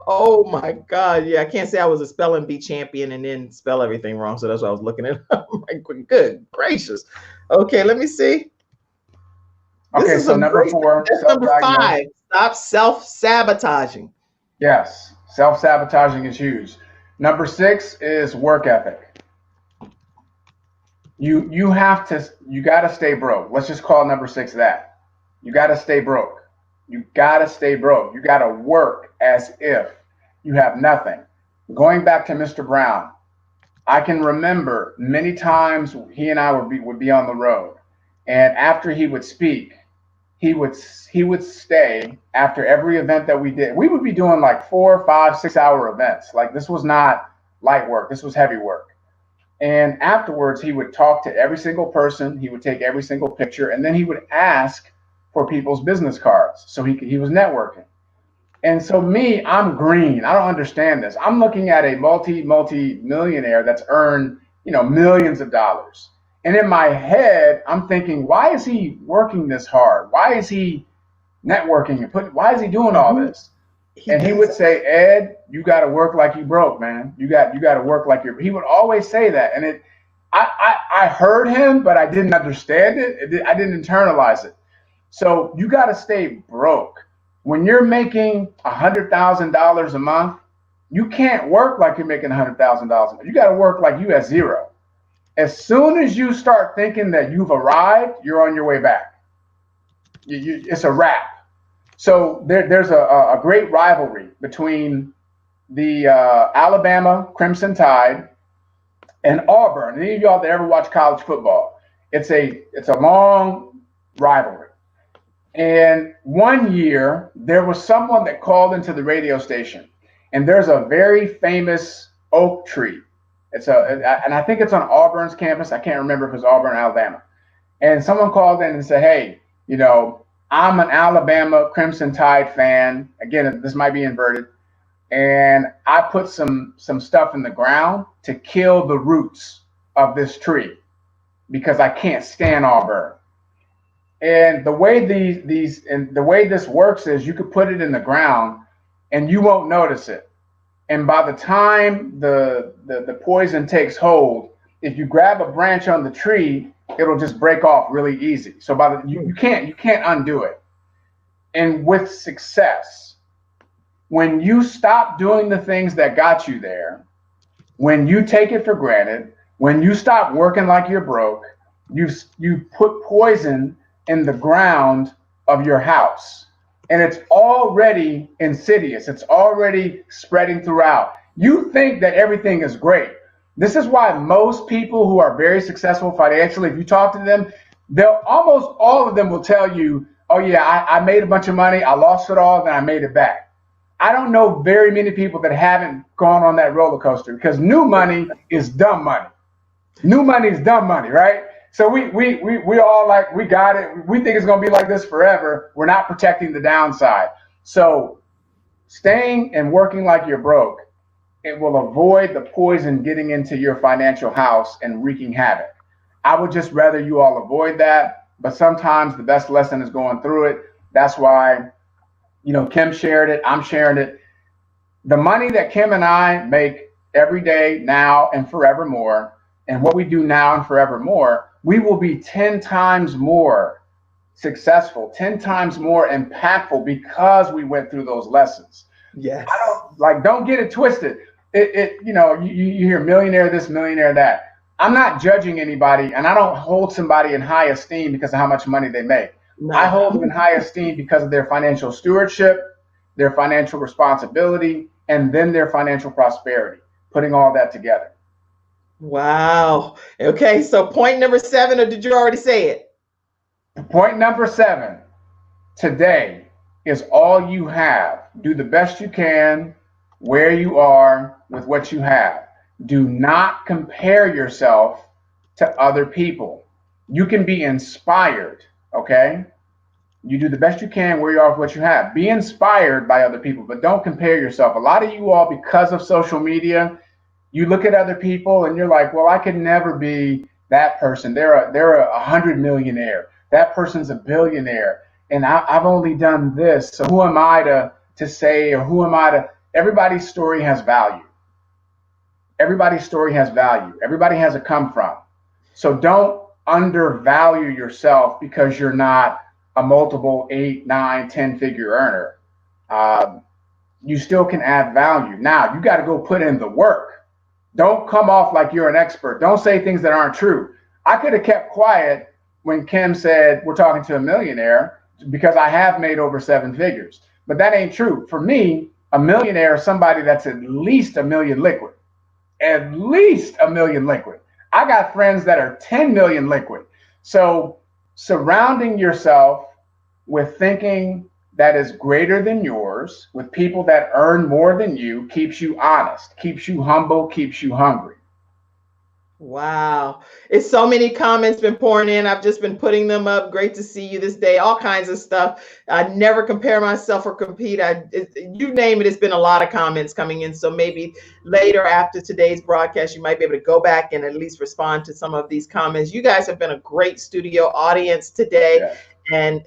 Oh my God. Yeah, I can't say I was a spelling bee champion and then spell everything wrong. So that's why I was looking it up. Good gracious. Okay, let me see. Okay, so number four, that's number five. Stop self-sabotaging. Yes, self-sabotaging is huge. Number six is work ethic. You got to stay broke. Let's just call number six that. You got to stay broke. You got to stay broke. You got to work as if you have nothing. Going back to Mr. Brown, I can remember many times he and I would be on the road, and after he would speak, he would stay after every event that we did. We would be doing like 4, 5, 6 hour events. Like, this was not light work. This was heavy work. And afterwards, he would talk to every single person. He would take every single picture, and then he would ask for people's business cards. So he was networking. And so me, I'm green. I don't understand this. I'm looking at a multi-millionaire that's earned, millions of dollars. And in my head, I'm thinking, why is he working this hard? Why is he networking and why is he doing all this? And he would say, Ed, you got to work like you broke, man. You got to work like he would always say that. And I heard him, but I didn't understand it. I didn't internalize it. So you got to stay broke. When you're making $100,000 a month, you can't work like you're making $100,000. You got to work like you at zero. As soon as you start thinking that you've arrived, you're on your way back. It's a wrap. So there's a great rivalry between the Alabama Crimson Tide and Auburn. Any of y'all that ever watch college football, it's a long rivalry. And one year, there was someone that called into the radio station, and there's a very famous oak tree. And I think it's on Auburn's campus. I can't remember if it's Auburn or Alabama. And someone called in and said, hey, I'm an Alabama Crimson Tide fan. Again, this might be inverted. And I put some stuff in the ground to kill the roots of this tree because I can't stand Auburn. And the way the way this works is you could put it in the ground and you won't notice it. And by the time the poison takes hold, if you grab a branch on the tree, it'll just break off really easy. So you can't undo it. And with success, when you stop doing the things that got you there, when you take it for granted, when you stop working like you're broke, you put poison in the ground of your house. And it's already insidious. It's already spreading throughout. You think that everything is great. This is why most people who are very successful financially, if you talk to them, they'll almost all of them will tell you, oh yeah, I made a bunch of money, I lost it all, then I made it back. I don't know very many people that haven't gone on that roller coaster, because new money is dumb money. New money is dumb money, right? So we all like, we got it. We think it's going to be like this forever. We're not protecting the downside. So staying and working like you're broke, it will avoid the poison getting into your financial house and wreaking havoc. I would just rather you all avoid that. But sometimes the best lesson is going through it. That's why, Kim shared it. I'm sharing it. The money that Kim and I make every day, now and forevermore, and what we do now and forevermore, we will be 10 times more successful, 10 times more impactful because we went through those lessons. Yes. Don't get it twisted. You hear millionaire this, millionaire that. I'm not judging anybody, and I don't hold somebody in high esteem because of how much money they make. No. I hold them in high esteem because of their financial stewardship, their financial responsibility, and then their financial prosperity, putting all that together. Wow. Okay, so point number 7, or did you already say it? Point number 7, today is all you have. Do the best you can where you are with what you have. Do not compare yourself to other people. You can be inspired, okay? You do the best you can where you are with what you have. Be inspired by other people, but don't compare yourself. A lot of you all, because of social media, you look at other people and you're like, well, I could never be that person. They're a 100 millionaire. That person's a billionaire. And I've only done this. So who am I to say, or who am I to? Everybody's story has value. Everybody's story has value. Everybody has a come from. So don't undervalue yourself because you're not a multiple 8, 9, 10 figure earner. You still can add value. Now you got to go put in the work. Don't come off like you're an expert. Don't say things that aren't true. I could have kept quiet when Kim said we're talking to a millionaire, because I have made over 7 figures. But that ain't true. For me, a millionaire is somebody that's at least $1 million liquid. At least $1 million liquid. I got friends that are 10 million liquid. So surrounding yourself with thinking that is greater than yours, with people that earn more than you, keeps you honest, keeps you humble, keeps you hungry. Wow. It's so many comments been pouring in. I've just been putting them up. Great to see you this day. All kinds of stuff. I never compare myself or compete. You name it. It's been a lot of comments coming in. So maybe later after today's broadcast, you might be able to go back and at least respond to some of these comments. You guys have been a great studio audience today. Yeah. And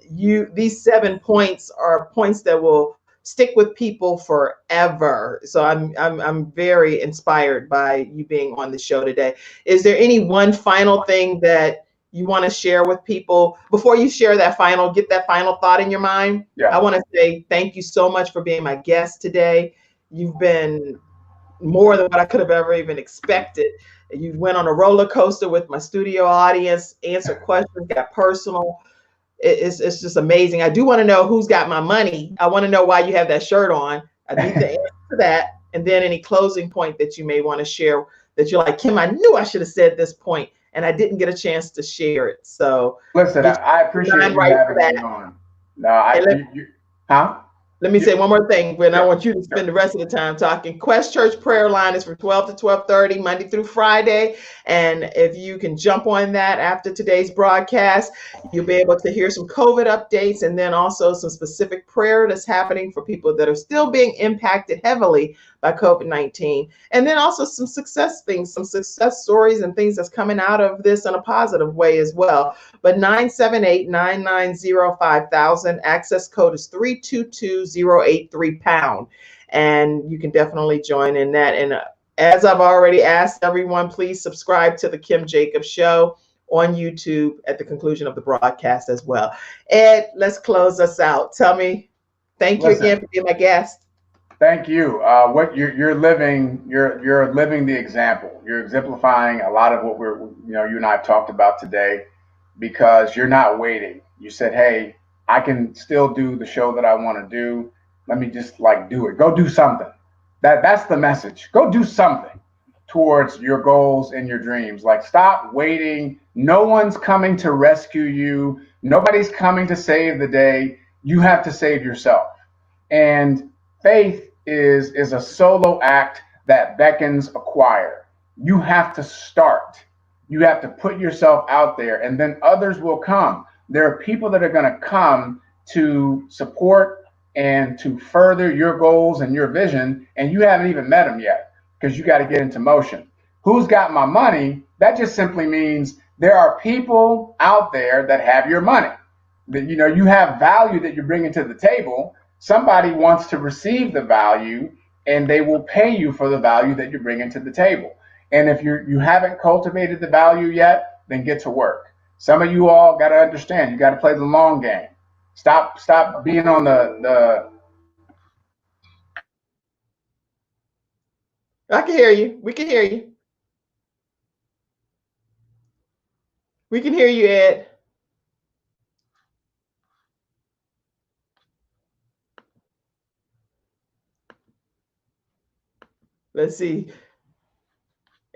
these 7 points are points that will stick with people forever. So I'm very inspired by you being on the show today. Is there any one final thing that you want to share with people before you share that get that final thought in your mind? Yeah. I want to say thank you so much for being my guest today. You've been more than what I could have ever even expected. You went on a roller coaster with my studio audience, answered questions, got personal. It's just amazing. I do want to know who's got my money. I want to know why you have that shirt on. I need the answer to that. And then any closing point that you may want to share that you're like, Kim, I knew I should have said this point and I didn't get a chance to share it. So listen, I appreciate you having me on. No, huh? Let me say one more thing, Gwen. I want you to spend the rest of the time talking. Quest Church prayer line is from 12 to 12:30, Monday through Friday. And if you can jump on that after today's broadcast, you'll be able to hear some COVID updates and then also some specific prayer that's happening for people that are still being impacted heavily by COVID-19. And then also some success things, some success stories and things that's coming out of this in a positive way as well. But 978-990-5000, access code is 322083#. And you can definitely join in that. And as I've already asked everyone, please subscribe to the Kim Jacobs Show on YouTube at the conclusion of the broadcast as well. Ed, let's close us out. Tell me, thank you again for being my guest. Thank you. What you're living, you're living the example. You're exemplifying a lot of what you and I have talked about today, because you're not waiting. You said, hey, I can still do the show that I want to do. Let me just do it. Go do something. That's the message. Go do something towards your goals and your dreams. Stop waiting. No one's coming to rescue you. Nobody's coming to save the day. You have to save yourself. And faith is a solo act that beckons a choir. You have to start. You have to put yourself out there, and then others will come. There are people that are going to come to support and to further your goals and your vision, and you haven't even met them yet, because you got to get into motion. Who's got my money? That just simply means there are people out there that have your money. That you have value that you're bringing to the table. Somebody wants to receive the value, and they will pay you for the value that you're bringing to the table. And if you haven't cultivated the value yet, then get to work. Some of you all got to understand, you got to play the long game. Stop being on the. I can hear you. We can hear you. We can hear you, Ed. Let's see.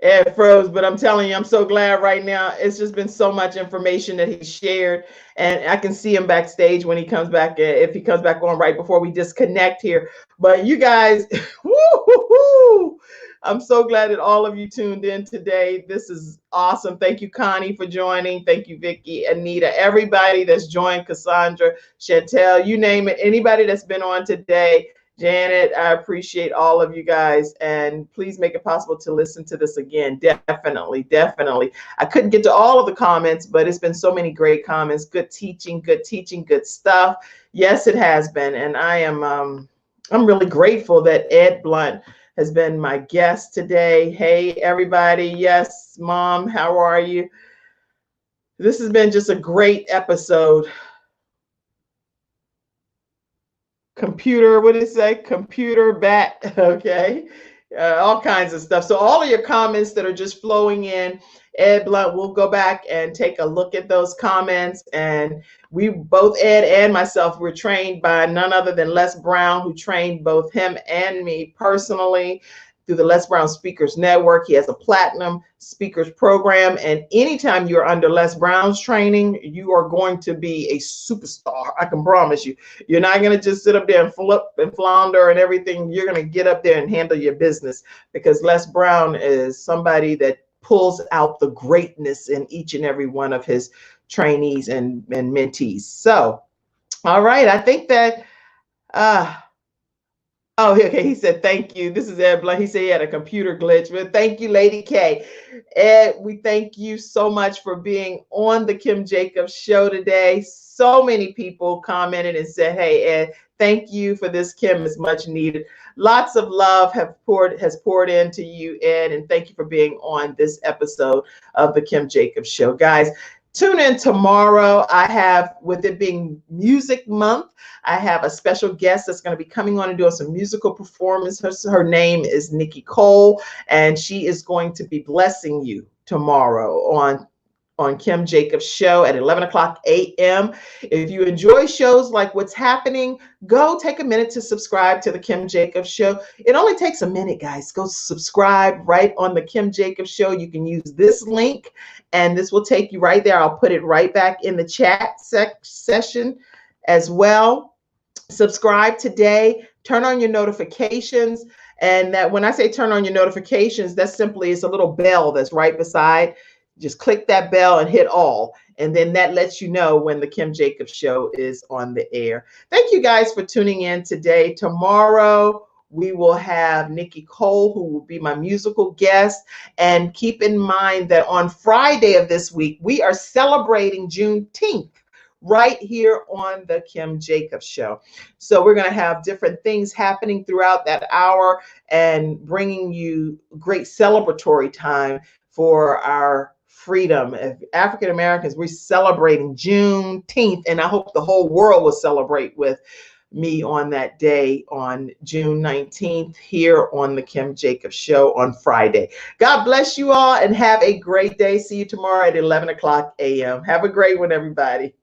Ed froze, but I'm telling you, I'm so glad right now. It's just been so much information that he shared, and I can see him backstage when he comes back, if he comes back on right before we disconnect here. But you guys, woo-hoo-hoo, I'm so glad that all of you tuned in today. This is awesome. Thank you, Connie, for joining. Thank you, Vicky, Anita, everybody that's joined, Cassandra, Chantel, you name it, anybody that's been on today. Janet, I appreciate all of you guys, and please make it possible to listen to this again. Definitely. I couldn't get to all of the comments, but it's been so many great comments. Good teaching, good stuff. Yes, it has been, and I'm really grateful that Ed Blunt has been my guest today. Hey, everybody. Yes, Mom, how are you? This has been just a great episode. Computer, what did it say? Computer bat, okay. All kinds of stuff. So all of your comments that are just flowing in, Ed Blunt, we'll go back and take a look at those comments. And we both, Ed and myself, were trained by none other than Les Brown, who trained both him and me personally through the Les Brown Speakers Network. He has a platinum speakers program. And anytime you're under Les Brown's training, you are going to be a superstar. I can promise you. You're not going to just sit up there and flip and flounder and everything. You're going to get up there and handle your business, because Les Brown is somebody that pulls out the greatness in each and every one of his trainees and mentees. So, all right. I think that, oh, okay. He said, thank you. This is Ed Blunt. He said he had a computer glitch, but thank you, Lady K. Ed, we thank you so much for being on the Kim Jacobs Show today. So many people commented and said, hey, Ed, thank you for this. Kim is much needed. Lots of love has poured into you, Ed, and thank you for being on this episode of the Kim Jacobs Show. Guys, tune in tomorrow. I have, with it being Music Month, I have a special guest that's going to be coming on and doing some musical performance. Her name is Nikki Cole, and she is going to be blessing you tomorrow on Kim Jacobs Show at 11 o'clock a.m. If you enjoy shows like What's Happening, go take a minute to subscribe to the Kim Jacobs Show. It only takes a minute, guys. Go subscribe right on the Kim Jacobs Show. You can use this link, and this will take you right there. I'll put it right back in the chat session as well. Subscribe today, turn on your notifications. And that when I say turn on your notifications, that's simply it's a little bell that's right beside. Just click that bell and hit all. And then that lets you know when the Kim Jacobs Show is on the air. Thank you guys for tuning in today. Tomorrow, we will have Nikki Cole, who will be my musical guest. And keep in mind that on Friday of this week, we are celebrating Juneteenth right here on the Kim Jacobs Show. So we're going to have different things happening throughout that hour and bringing you great celebratory time for our freedom. As African Americans, we're celebrating Juneteenth, and I hope the whole world will celebrate with me on that day on June 19th here on the Kim Jacobs Show on Friday. God bless you all and have a great day. See you tomorrow at 11 o'clock a.m. Have a great one, everybody.